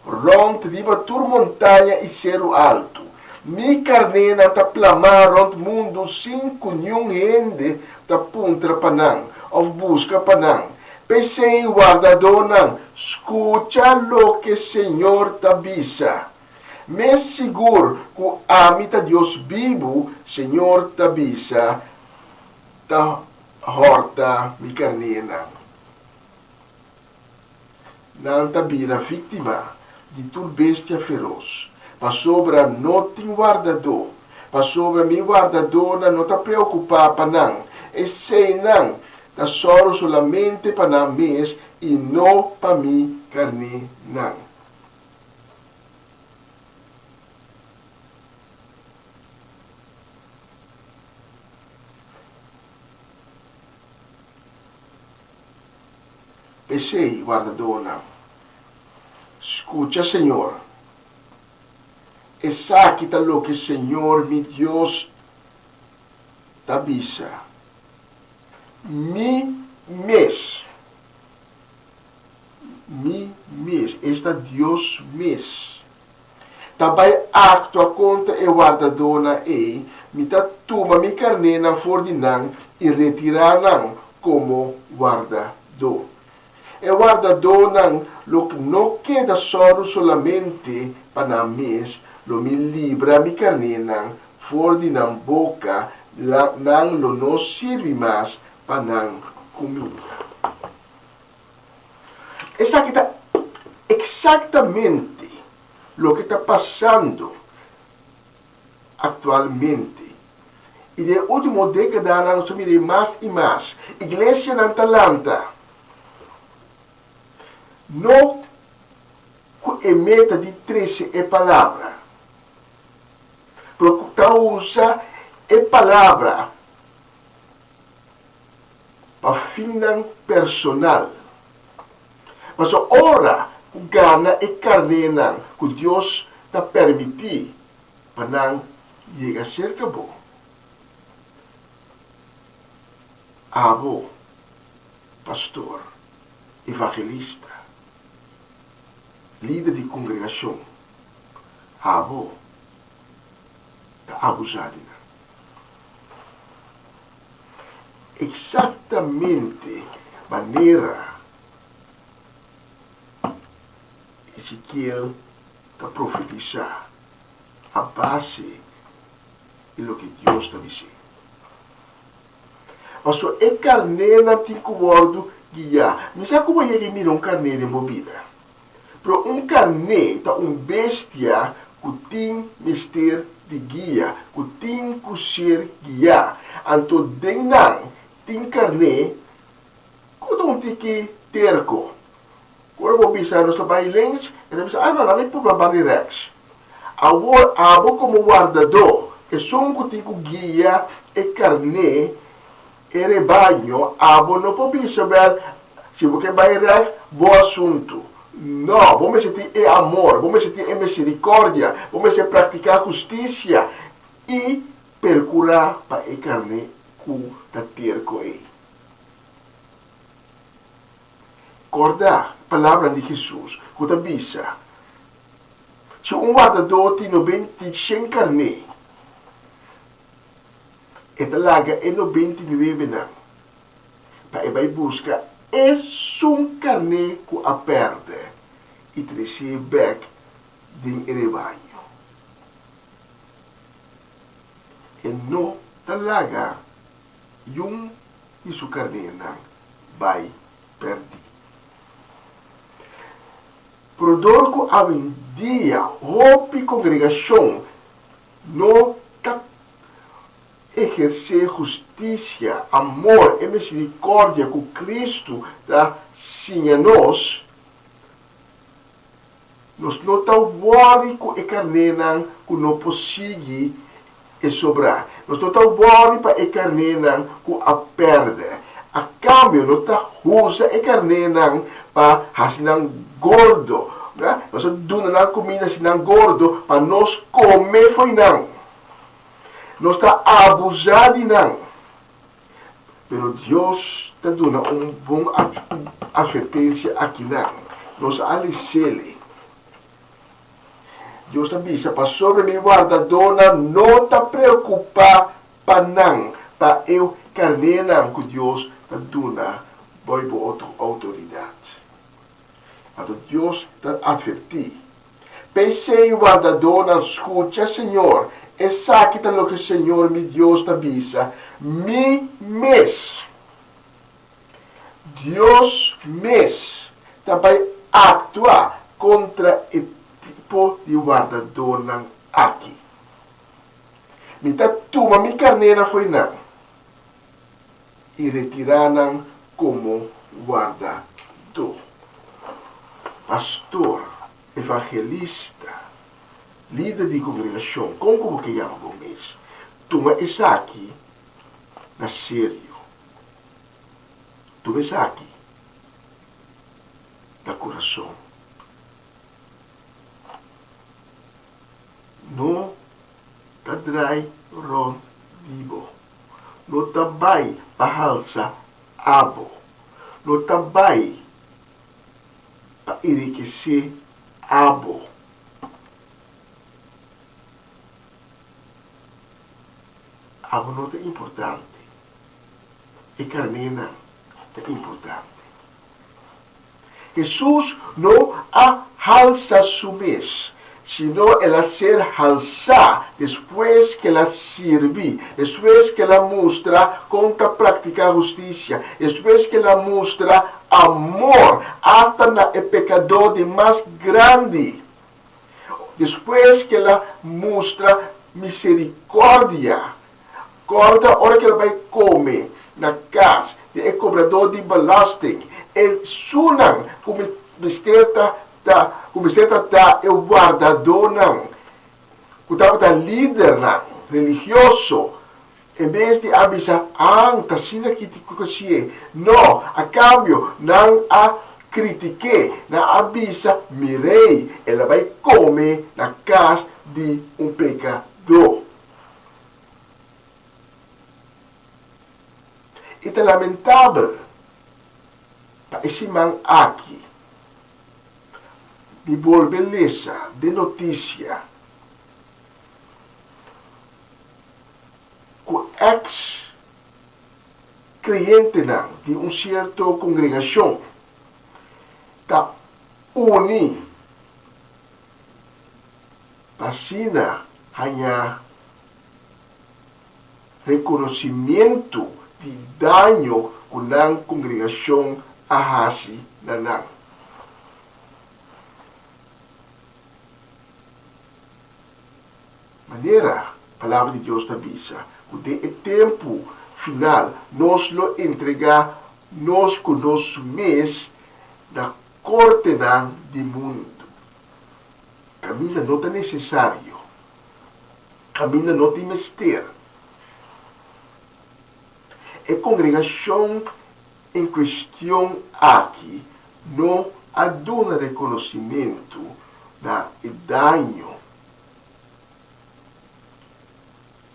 rond riba tur montanha e cero alto. Mi carne está plamar rond mundo sem nenhum gente está puntra panang, ou busca panang. Pensei guardador não, escuta lo que Senhor te avisa. Me seguro que amita Deus vivo, Senhor te avisa, ta horta mi carnena. Não te vira vítima de tua bestia feroz. Pa sobra não tem guardador. Pa sobra mi guardador não te preocupa pa não. E sei não, ta solo solamente pa não mês e não pa mi carne não. Pensei, guardadona, escucha, Senhor, e sabe lo que Senhor, meu Deus, te avisa. Mi mês, esta Deus mês, também actua contra o guardadona e me toma mi carnena fordinan e retirar como guardador. E guardador não queda só solamente para mês, lo me libra mi carne for de na boca, não serve mais para comida. Esta aqui está exatamente o que está passando atualmente. E na última década nós somos mais e mais. Igreja na Atalanta não emeta de 13 é palavra. Porque usa é palavra para fim personal. Mas a hora gana e carne que Deus te permitir para não chegar a ser cabo. Abo, pastor, evangelista, líder de congregação, abo, está abusado. Exatamente maneira Ezequiel está profetizar a base de lo que Deus está dizendo. Mas é carne não tem como guiar. Não sabe como ele mira carne de movida. Pero carne é bestia que tem mister de guia, que tem que ser guiar. Então, tem carne que não tem que terco. Quando eu pensar nos bailens, eu penso, não é para barrirex. Abo como guardador, é só que tem que guiar e carne e rebanho, abo não pode saber se você vai rex, bom assunto. Não, vamos ter amor, vamos ter misericórdia, vamos praticar justiça e percurar para a carne que está ter com ele. Corda, palavra de Jesus, que está bisa. Se guardador tem 90 carne, e talaga é 99 não. Para vai buscar carne que a perde e trazer back din rebanho. E não talaga yung isu carne não vai perder. Prodor ko avem dia, hopi congregação, no tá exercer justiça, amor e misericórdia que Cristo dá sim a nós não está worry com a carne que não consegue sobrar. Nós não está worry para a carne que a perde. A cambio, não está usa a carne para fazer gordo. Nós damos comida assim gordo para nós comer foi não. Não está abusado não. Pero Deus está dando bom advertência aqui não. Nós alicele. Deus está dizendo para sobre mim guardadona não está preocupado para não. Para eu carne não que Deus está dando boa autoridade. Mas Deus está advertindo. Pensei guardadona escuta Senhor. Essa que o que o Senhor, meu Deus, está dizendo. Mi mês. Deus mês. Também atua contra o tipo de guardador aqui. Mita tuma mi carneira foi não. E retiraram como guardador. Pastor, evangelista, líder de congregação, como que chama o mês? Tuma essa aqui, na sério. Tuma essa aqui, na coração. Não tá drai ron vivo. Não tá vai pahalsa abo. Não tá vai para enriquecer abo. Abo não é importante. E carnena é importante. Jesus não alça su mês, sino ela ser alçada depois que ela serve, depois que ela mostra contra praticar justiça, depois que ela mostra amor até na pecador de mais grande, depois que ela mostra misericórdia, corta hora que ela vai comer na casa de cobrador de belasting, ele sunang como está o guardador não, o líder não, religioso, em vez de avisar, tá sendo que te conhecer, não, a cambio, não a critiquei, não avisa, mirei, ela vai comer na casa de pecador. E é lamentável para esse man aqui me por beleza de notícia que ex-cliente de certa congregação está uni para ganhar reconhecimento de dano que a congregação ahasi na maneira, a palavra de Deus está dizendo, que de tempo final, nós lo entregar, nós com nosso mês, na corte do mundo. Caminha não é necessário. Caminha não tem mistério. A congregação em questão aqui não a dar reconhecimento da danho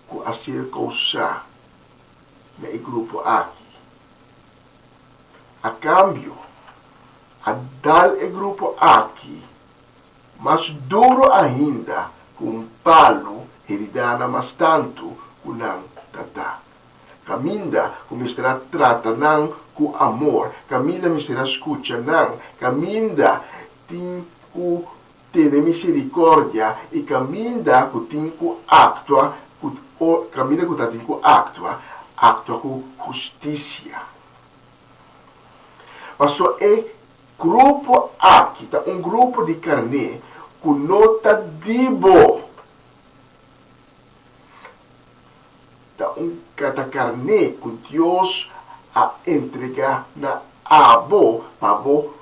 que a ser causado no grupo aqui. A cambio, a dar o grupo aqui, mas duro ainda com palo heridana mas tanto com não tata. Caminda como estará trata não com amor, caminda me será escuta não, caminda tem que ter misericórdia e caminda que tem que actua, caminda que tem que actua com justiça. Mas só é grupo aqui, tá um grupo de carne que nota dibo. Tá cada carne que Deus a entregar na abo, para bo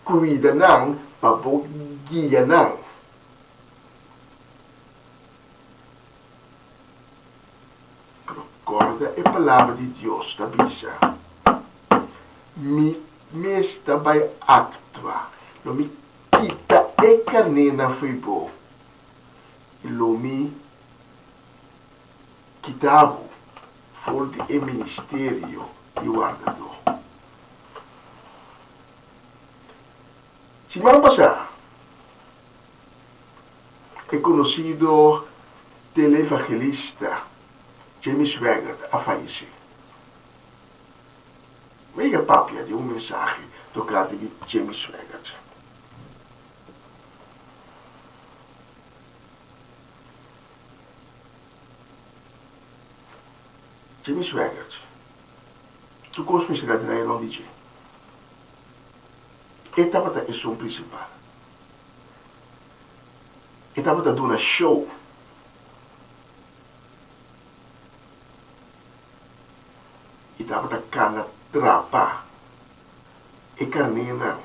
cuida não, para bo guia não. Recorda a palavra de Deus, tá bisa? Me está vai actua, lo me quita e carne na fibo, e lo me quitavo for de ministério e guardador. Semana passada, é conhecido televangelista James Swaggart a falecer. Mega papia de mensagem tocado de James Swaggart. James Swaggart, tu cosme será de não dizer. Estava da som principal. Estava da dona show. Estava da cana trapa e carnena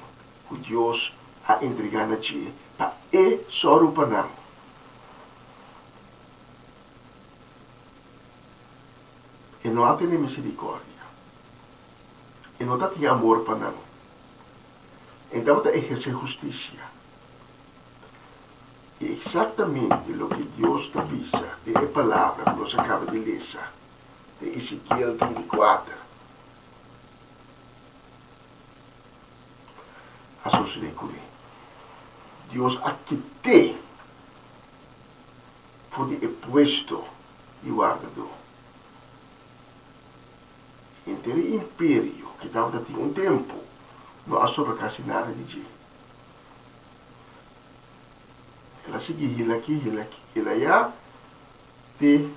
que Deus a entregar na ti para e sorupa não. E não há tem misericórdia. E não tem amor para não. Então está exercer justiça. E exatamente o que Deus está dizendo é a palavra que nós acabamos de ler de Ezequiel 34. A sociedade Deus aqui te foi puesto de guardador. Entre império que estava tinha um tempo não há sobre quase nada de dia. Ela seguia aqui, ela ia ter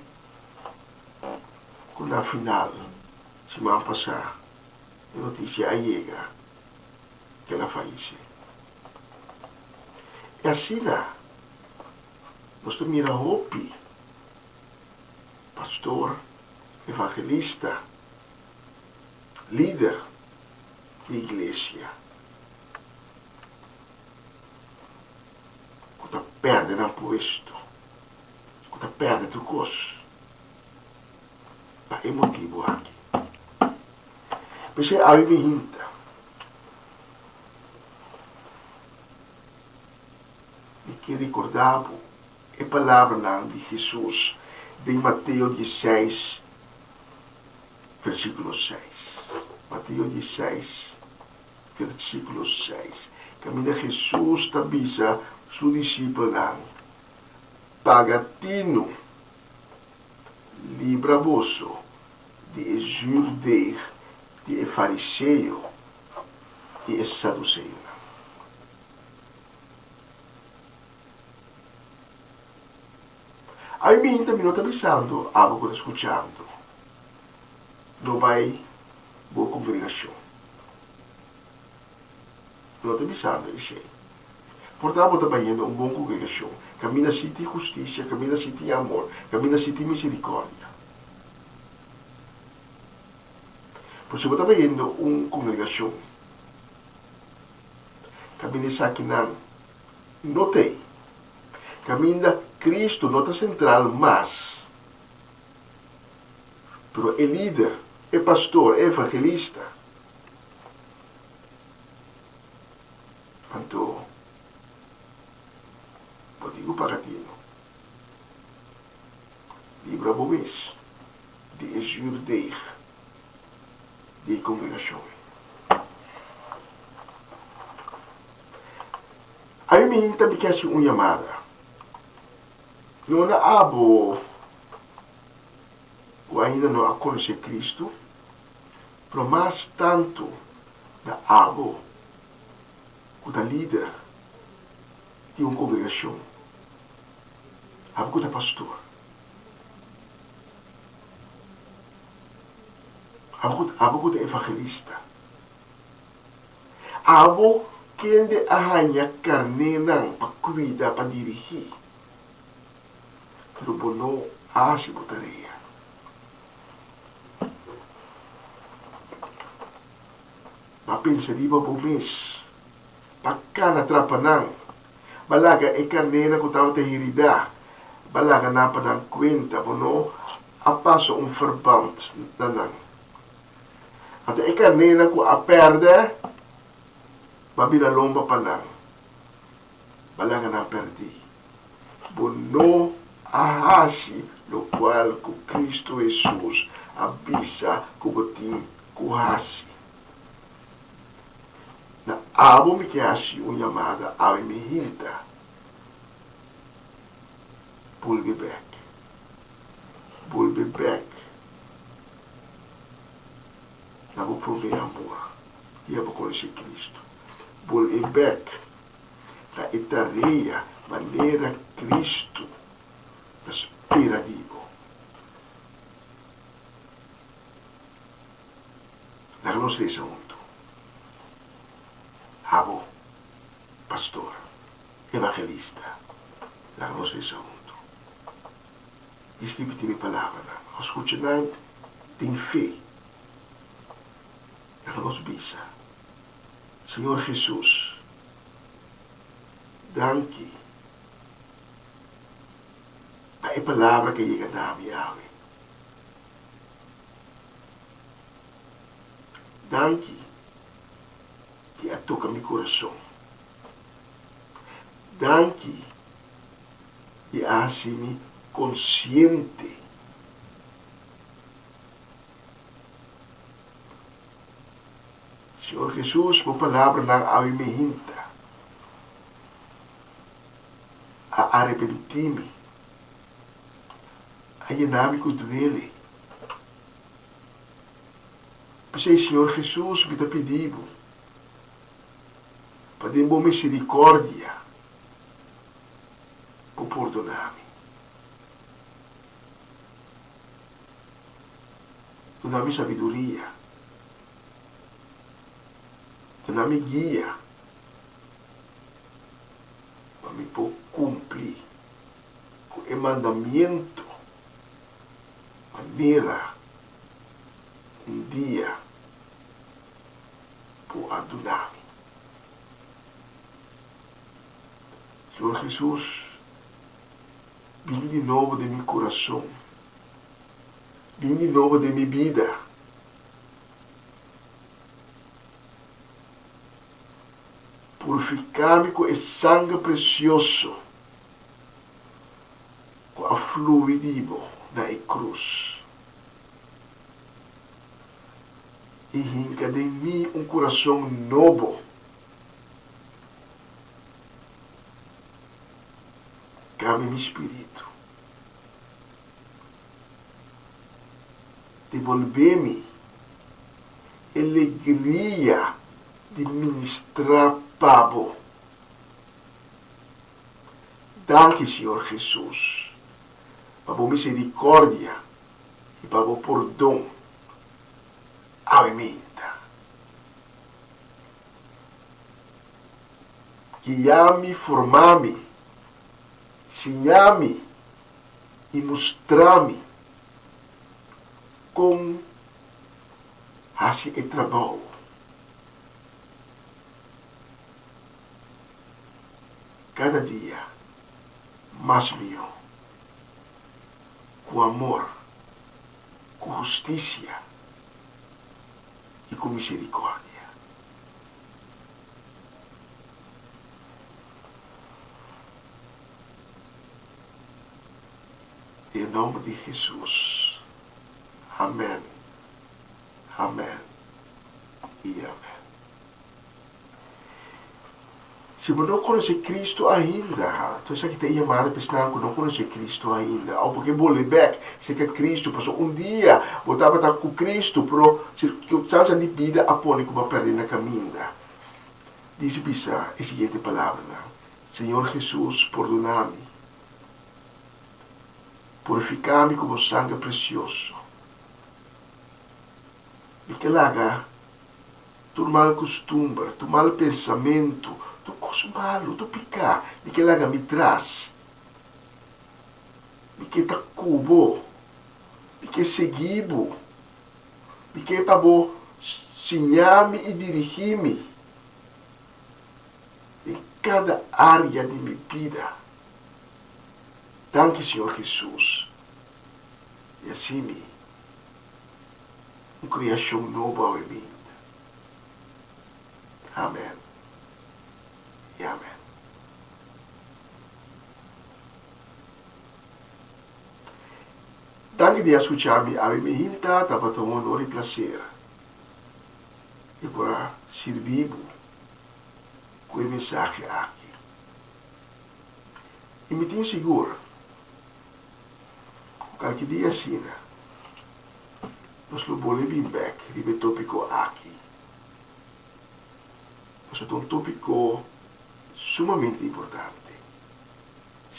quando na final semana passada a notícia chega que ela faleceu. E assim lá nós temos a Hopi, pastor, evangelista, líder de igreja, que está perdendo o posto, que está perdendo o costo. É motivo aqui. Mas é a vinda. E que recordava a palavra de Jesus de Mateus 16, versículo 6. Mateus 16, versículo 6. Caminha Jesus tabisa seu discípulo pagatino livra vosso de judeu, de fariseu e saduceu. Aí mim também não está avisando, algo escutando. Não vai boa congregação. Não está avisando isso aí. Portanto, está indo uma boa congregação. Camina-se de justiça, camina-se de amor, camina-se de misericórdia. Por se você está indo uma congregação, camina-se aqui não tem. Camina Cristo, não está central, mas pero é líder, é pastor, é evangelista. congregação. Aí me também quer uma chamada. Não na abo ou ainda não a conhecer Cristo, pero mais tanto na abo o da líder de uma congregação, abo da pastor, abo da evangelista, abo quem de arranha carne não para cuidar, para dirigir, pero bono a se botaria. Mapensa di ba bumis, pagka natrapanang, balaga e carne ko tao te hirida, balaga na pa ng kwenta, bono, apaso un verband na nang. At e carne ko aperde, babila lomba pa nang, balaga na perdi. Bono, ahasi, lo qual ku Cristo Jesus abisa kubating kuhasi. Na abo me queasse uma chamada ao me hinta. Bulbe back. Na vou prover amor. E eu vou conhecer Cristo. Bulbe back. Na etaria maneira Cristo. Na espera vivo. Na não sei se abo, pastor, evangelista, la conoce junto. Escreve-te minha palavra, escute não, tem fé. La conoce bisa. Senhor Jesus, danke a palavra que chega na minha ave. Danke que a toca meu coração. Danke que hace-me consciente Senhor Jesus, por palavra não alimenta a arrepentir-me, a llenar-me com dele. Pensei, Senhor Jesus, me pedindo para dar misericórdia por perdonar-me. Dá-me sabedoria. Dá-me guia. Para me cumprir com o mandamento. Maneira dia por adorar-me. Senhor Jesus, vem de novo de meu coração, vem de novo de minha vida. Purificar-me com esse sangue precioso, com a fluidivo na cruz. E rinca de mim um coração novo. Cabe meu espírito. Devolver-me alegria de ministrar pavo. Danke, Senhor Jesus, para a misericórdia e para o perdão. Alimenta. Guiar-me, formar-me, ensinar-me e mostrar-me como fazer o trabalho. Cada dia mais melhor, com amor, com justiça e com misericórdia. Em nome de Jesus. Amém. Amém. e amém. Se você não conhece Cristo ainda, então isso aqui tem chamado para que não conhece Cristo ainda. Ou porque você back, se que Cristo passou dia, você estava com Cristo, mas circunstância de vida a pôr como perder na caminho. Diz a seguinte palavra: Senhor Jesus, perdona-me, purifica-me com sangue precioso. E que laga tu mal costume, tu mal pensamento, tu coisa malo, tu picar, e que laga me traz, e que tá cubo, e que seguibo, e que para bo sinhar-me e dirigir-me em cada área de minha vida. Danke, Senhor Jesus. E assim, uma criação nova em mim. Amém. E amém. Danke di escucharmi a me hinta, estava tão honor e prazer. E para servir com a mensagem aqui. E me tenho seguro, qualquer dia assim, nós não podemos vir back, ribe tópico aqui. Mas é um tópico sumamente importante.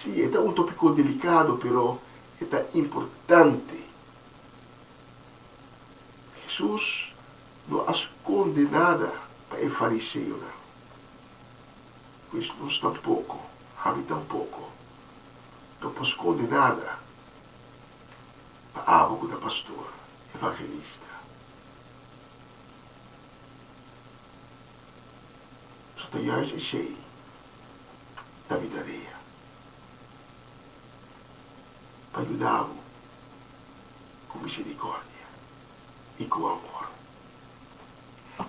Sim, é um tópico delicado, pero é importante. Jesus não esconde nada para o fariseu. Pois nós tampouco, Javi tampouco, não esconde nada para a abo da pastor, evangelista. Só tem a cheio da vida dele. Para ajudá-lo com misericórdia e com amor.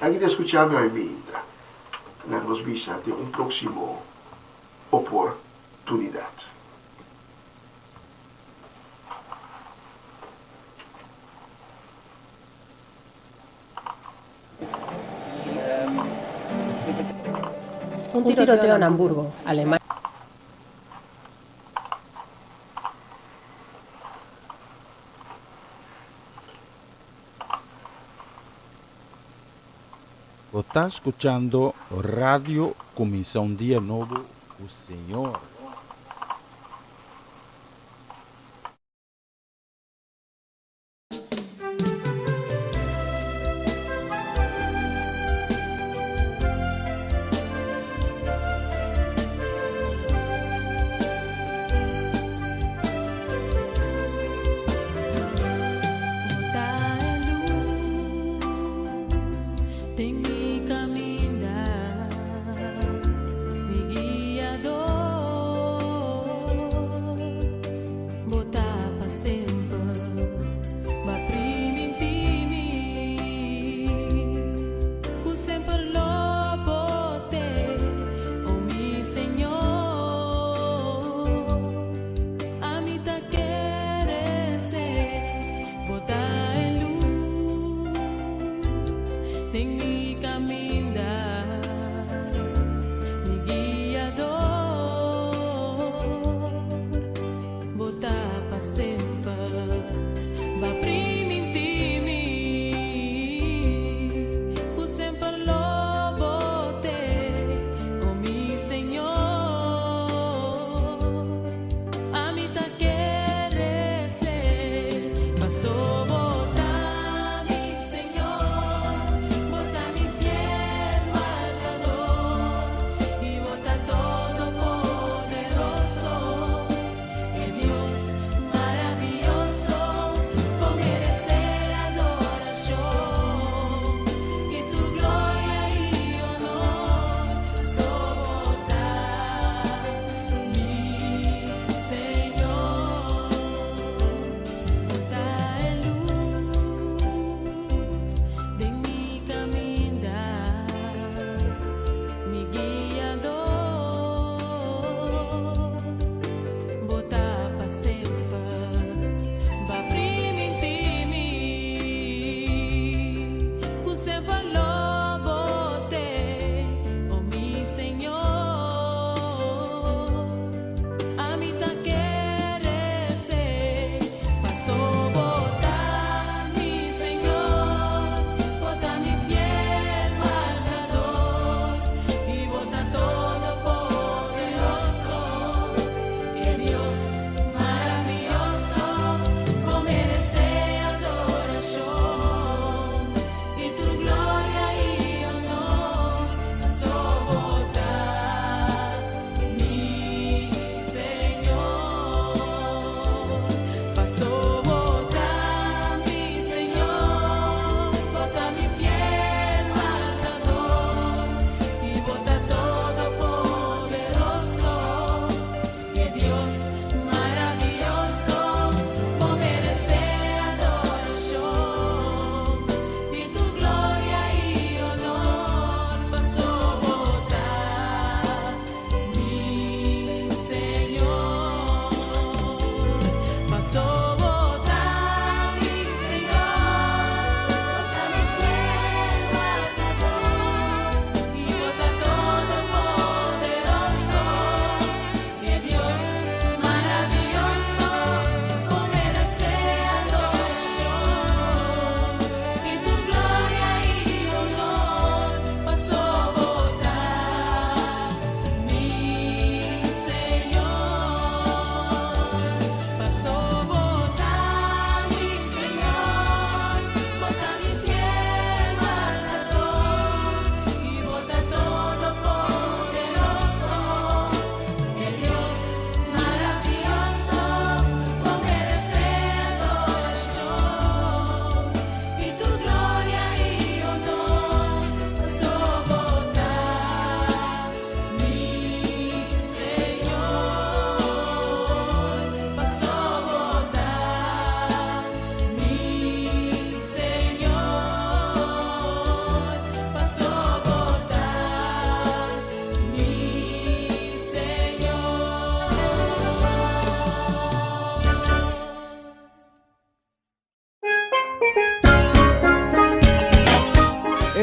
Anche di escucharmi a minta, nos visa de un próximo oportunidad. Un tiroteo en Hamburgo, Alemania. Está escuchando Radio Comisión Día Novo, o Señor. Botar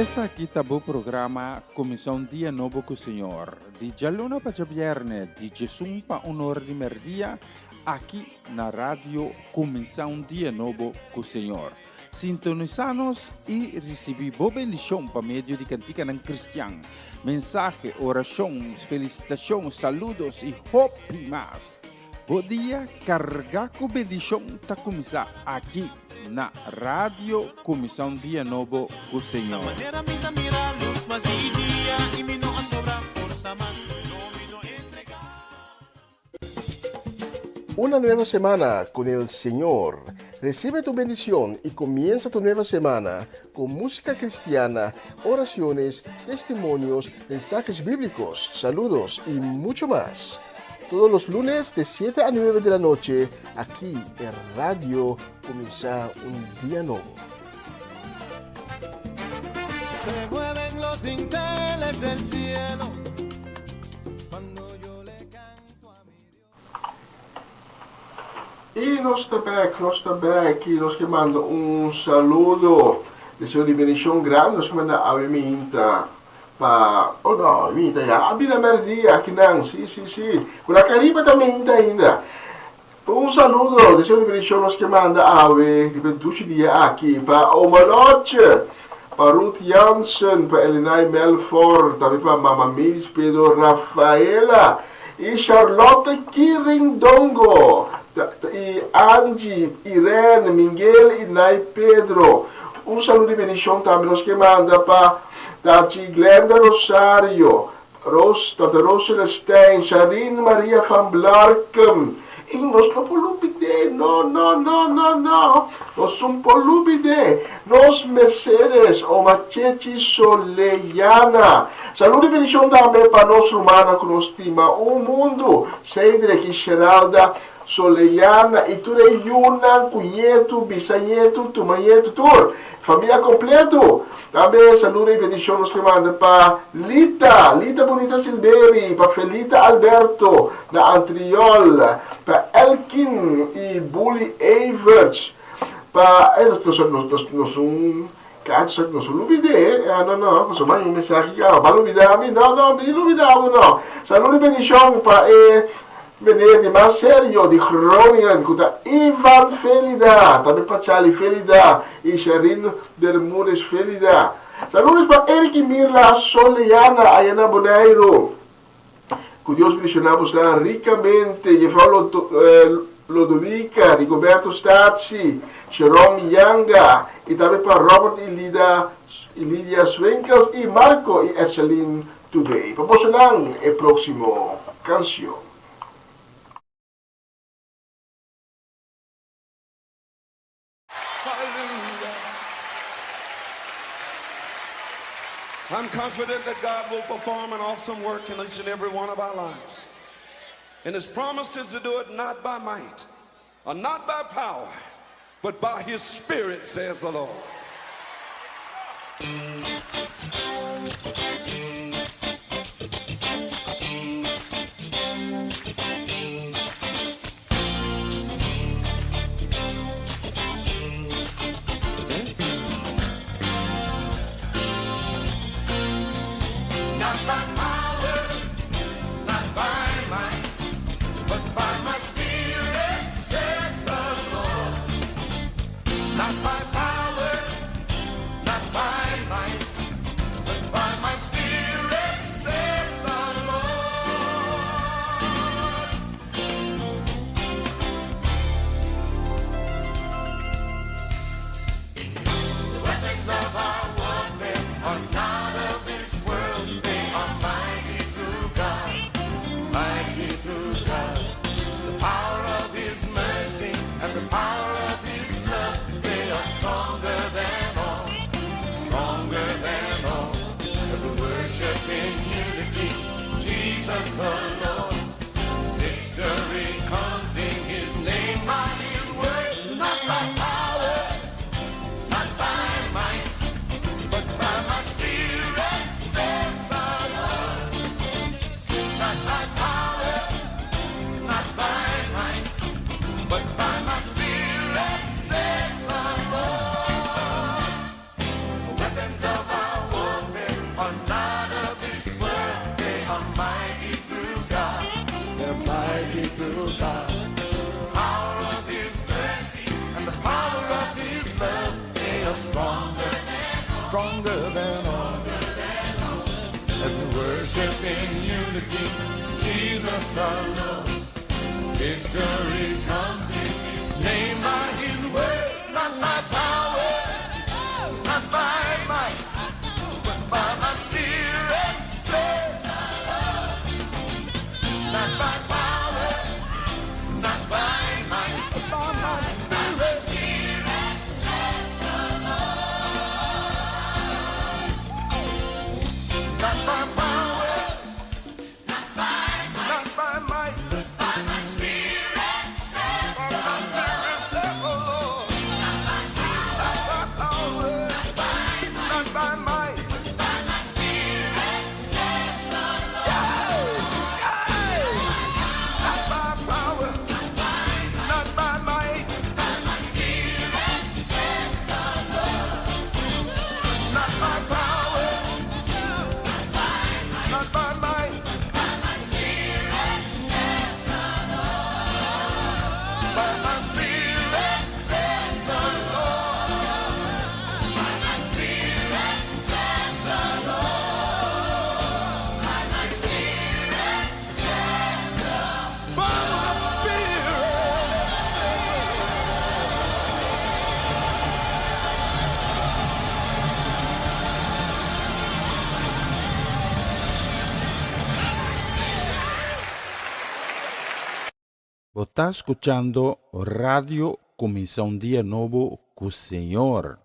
Essa aqui tá o programa Comissão Dia Novo com o Senhor. De Jaluna para Viernes, de Jesus para Honor de Merdia, aqui na rádio Comissão Dia Novo com o Senhor. Sintonizanos e recebi boa bendição para meio de cantiga ng Cristian. Mensagem, orações, felicitações, saludos e hope mais. Bom dia, carga com bendição tá começar aqui na Rádio Comissão Dia Novo com o Senhor. Una nueva semana con el Señor. Recibe tu bendición y comienza tu nueva semana con música cristiana, oraciones, testimonios, mensajes bíblicos, saludos y mucho más. Todos los lunes de 7 a 9 de la noche, aquí en Radio Comienza un Día Nuevo. Se mueven los dinteles del cielo cuando yo le canto a mi Dios. E nós está back, e nós que manda saludo, deseo de bendição grande, nós que manda a minta pa, minta já, a bina merdia, aqui não, sim, com a cariba também ainda. Saludo, deseo de bendição, nós que manda a de bentuche dia aqui, para Omanoche, para Ruth Jansen, para Elinai Melford, também para Mama Miris, Pedro Rafaela, e Charlotte Quirindongo, e Angie, Irene, Miguel e Nai Pedro. Saludo de bendição também, nós que manda para Tati Glenda Rosario, Tata Rosela Stein, Charine Maria van Blarkum. E nós não polubide, não. Nós somos polubide. Nós Mercedes, o Machechi Soleyana. Saúde e bendição também para nós romana que nos estima o mundo. Cedric e Geralda Soleyana. E tu é Yuna, cunheto, bisagneto, tumanheto, tur. Família completo. Também saúde e bendição nos que manda para Lita Bonita Silveri, para Felita Alberto, da Antriol, para Elkin e Bully Everts, para nós lubide, nós mais mensagem que balubidami, não. Saúde e bendição para Venere mais sério de Groningen, com a Ivan Felida, também para Charlie Felida e Sharin Bermúdez Felida. Saludos para Eric Mirla Soleana, Ayana Bonairo. Que Deus bendicionamos ricamente. E Frau Lodovica, Rigoberto Stazzi, Jerome Yanga, e também para Robert e Lydia Swenkels, e Marco e Esseline Today. Proporcionando a próxima canção. I'm confident that God will perform an awesome work in each and every one of our lives. And His promise is to do it not by might, or not by power, but by His Spirit, says the Lord. Weapons of our war worship in unity, Jesus alone. Victory comes in name by His word, not by power, not by might, but by my Spirit, says the Lord. Not by power, not by might, but by my Spirit, says the Lord. Not by power, not by might, not by might, but by my Spirit, says the Lord. Not by power, not by might, but by my Spirit, says the Lord. Not by power, not by might, by my Spirit, says the Lord. Not by power, not by might, by my Spirit, says the Lord. By my Spirit, says the Lord. By my Spirit, says the Lord. By my Spirit, says the Lord. By my Vos está escuchando Radio Comienza un Día Nuevo con el Señor.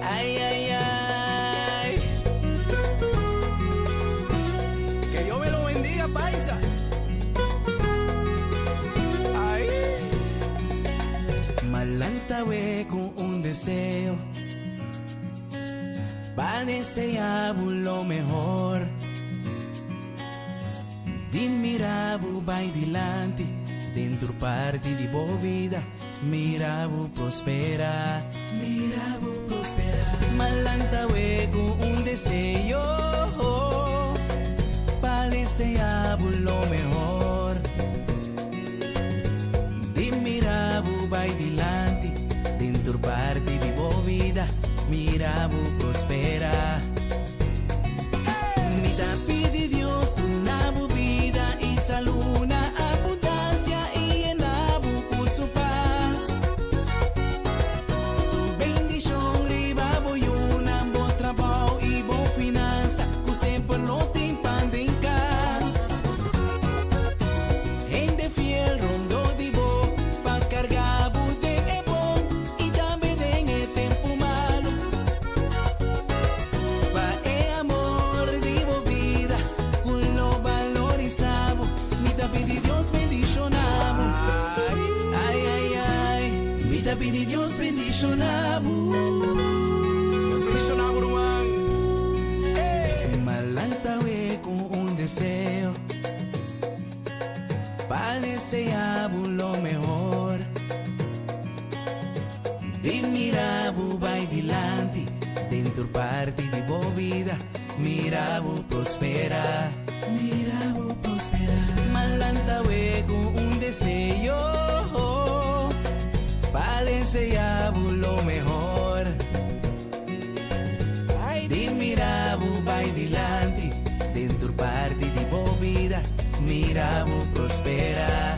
Ay, ay, ay. Que Dios me lo bendiga, paisa. Ay. Malanta ve con un deseo para desear lo mejor. Di mirabu vai dilante, dentro parte di boa vida. Mirabu prospera, mirabu prospera. Malanta ve con un deseo para desear lo mejor. Di mirabu vai dilante, dentro parte di boa vida. Mirabu prospera. Mi pide Dios una vida y salud, una abundancia y en con su paz. Su bendición riba voy una buen trabajo y buena finanza, que siempre no te impande en casa. Gente fiel rondo de bo pa cargar buden e bom y también en el tiempo malo. Pa e amor divo vida, con lo valorizamos. Mi pide Dios bendicionamos. Ay, ay, ay. Mi pide Dios bendicionamos. Dios bendicionamos, Juan. Malanta ve con un deseo para desear lo mejor. Di mirabu vai dilante, dentro parte di boa vida. Mirabu prospera, mirabu prospera. Malanta ve con un deseo para desear lo mejor. Di mirabu vai dilante, dentro parte di boa vida. Mirabu prospera.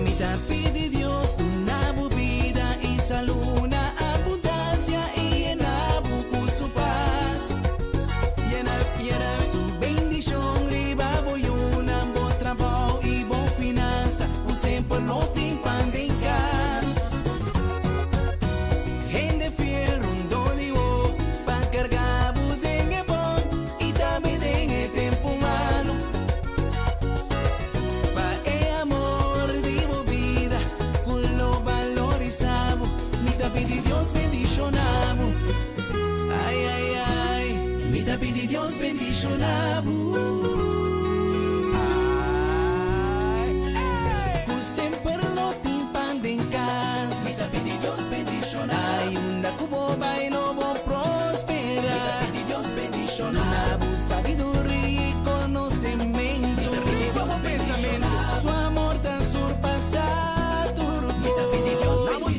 Mi pide Dios una vida y salud, una abundancia y en con su paz. Llena su bendición, riba voy una buen trabajo y buena finanza, que siempre no te impande en casa. Gente fiel rondo de bo pa cargar buden e bom y también en el tiempo malo. Pa e amor divo vida, con lo valorizamos. Mi pide Dios bendicionamos. Ay, ay, ay. Mi pide Dios bendicionamos. Ay, que siempre lo te impande en casa. Mi pide Dios bendicionamos. Ay, una cubo bailo bo prospera. Mi pide Dios bendicionamos. Sabiduría y conocimiento. Su amor tan surpasado. Mi pide Dios bendicionamos.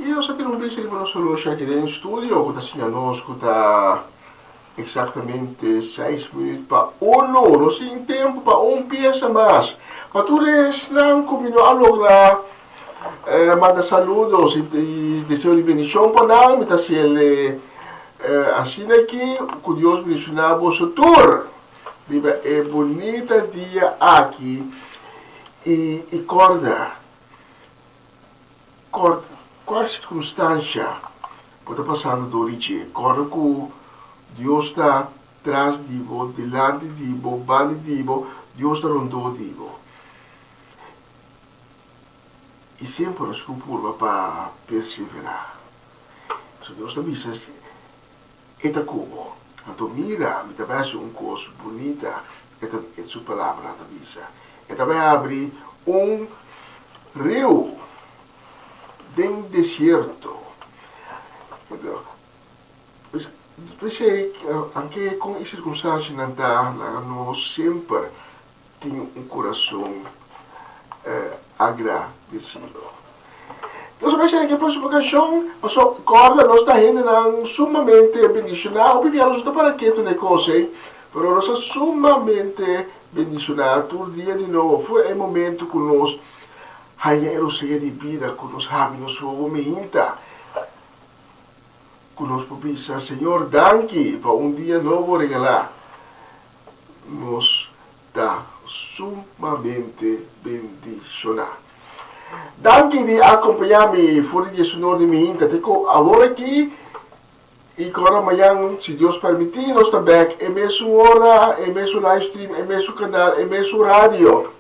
E nós aqui não pensamos que nós somos aqui em estúdio, que está nós, que está exatamente 6 minutos para 1, nós temos tempo para peça mais. Para todos não comigo a lograr, manda saludos e desejo de bendição para nós, me está sendo assim aqui, que Deus bendicionar vosso tour. Viva é bonita dia aqui e corda, qual circunstância pode passar no origem, corda que Deus está atrás de você, delante de você, vale de você, Deus está rondou de você. E sempre nos curva para perseverar. Se Deus está dizendo, eta como, então mira, me está vendo uma coisa bonita, é sua palavra, está dizendo. E também abre rio dentro do deserto. Pensei que, anche com as circunstâncias nós sempre temos coração agradecido. Nós vamos ver que a próxima canção, nós está indo sumamente bendicionado. Obviamente, nós não para que tu coisa, mas nós estamos sumamente bendicionados. Todo dia de novo, foi um momento que nós ganhamos de vida, que nós temos momento. Que nós podemos, Senhor, danke para dia novo regalar. Nós está sumamente bendicionado. Danke de acompanhar-me fora de sonor de mim. Agora aqui, e agora amanhã, se Deus permitir, nós estamos back. É mesmo hora, é mesmo live stream, é mesmo canal, é mesmo rádio,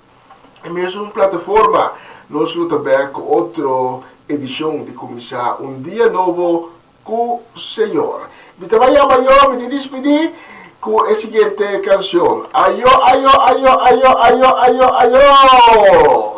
é mesmo plataforma. Nós estamos back com outra edição de começar dia novo com o Senhor. Me trabalho amanhã, me despedir com a seguinte canção. Ayo, ayo, ayo, ayo, ayo, ayo, ayo.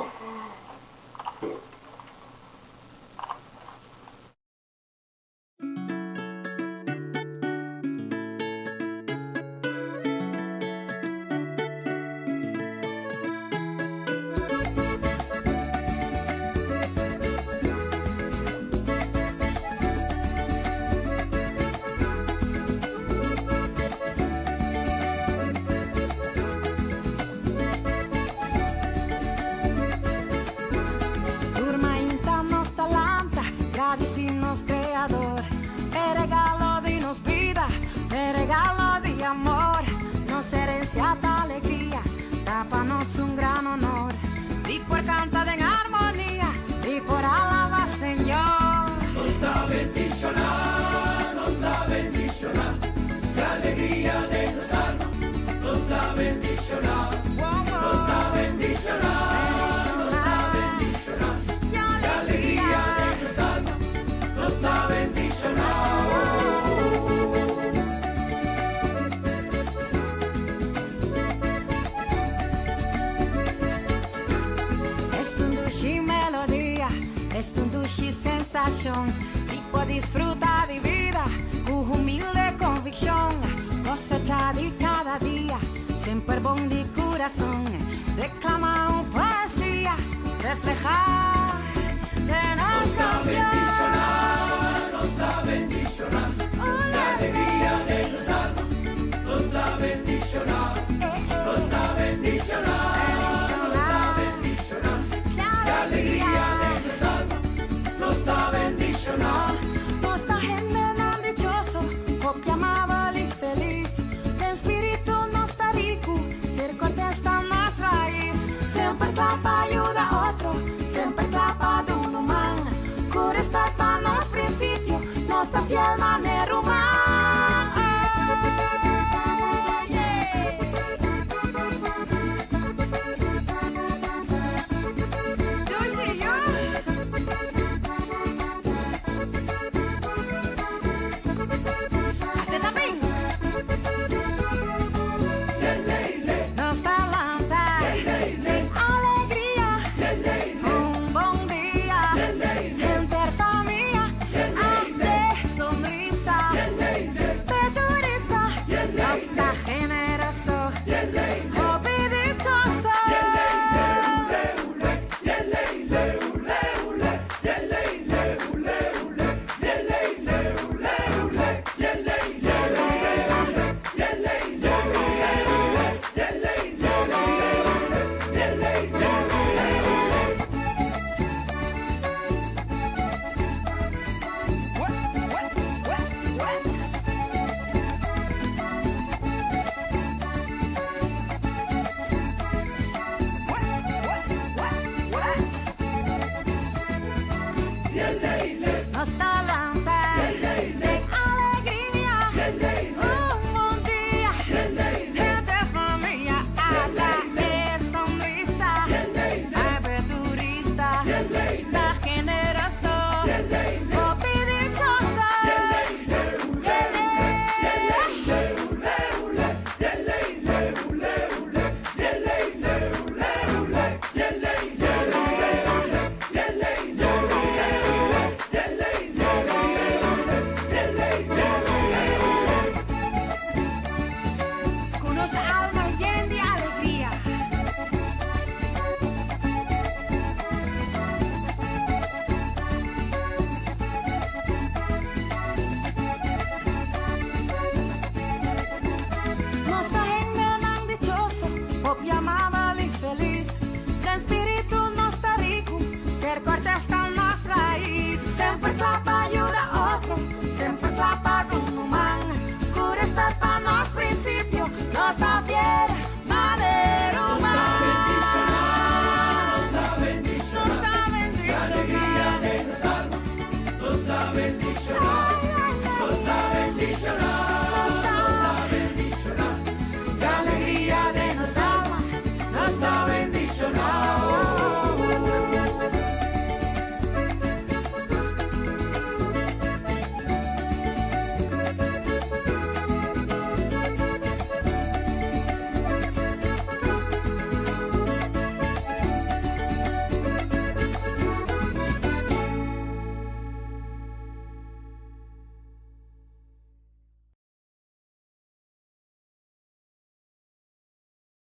Nos creador, el regalo de nos vida, el regalo de amor, nos herencia de alegría, tápanos un gran honor, y por cantar en armonía, y por alabar Señor. Nos da bendicionar, de alegría de los almas, nos da bendicionar, nos da bendicionar. Es un dulce sensación, tipo disfrutar de vida, con humilde convicción, cosecha de cada día, siempre bon de corazón, declama una poesía, reflejar de nuestra Nos da bendicionar,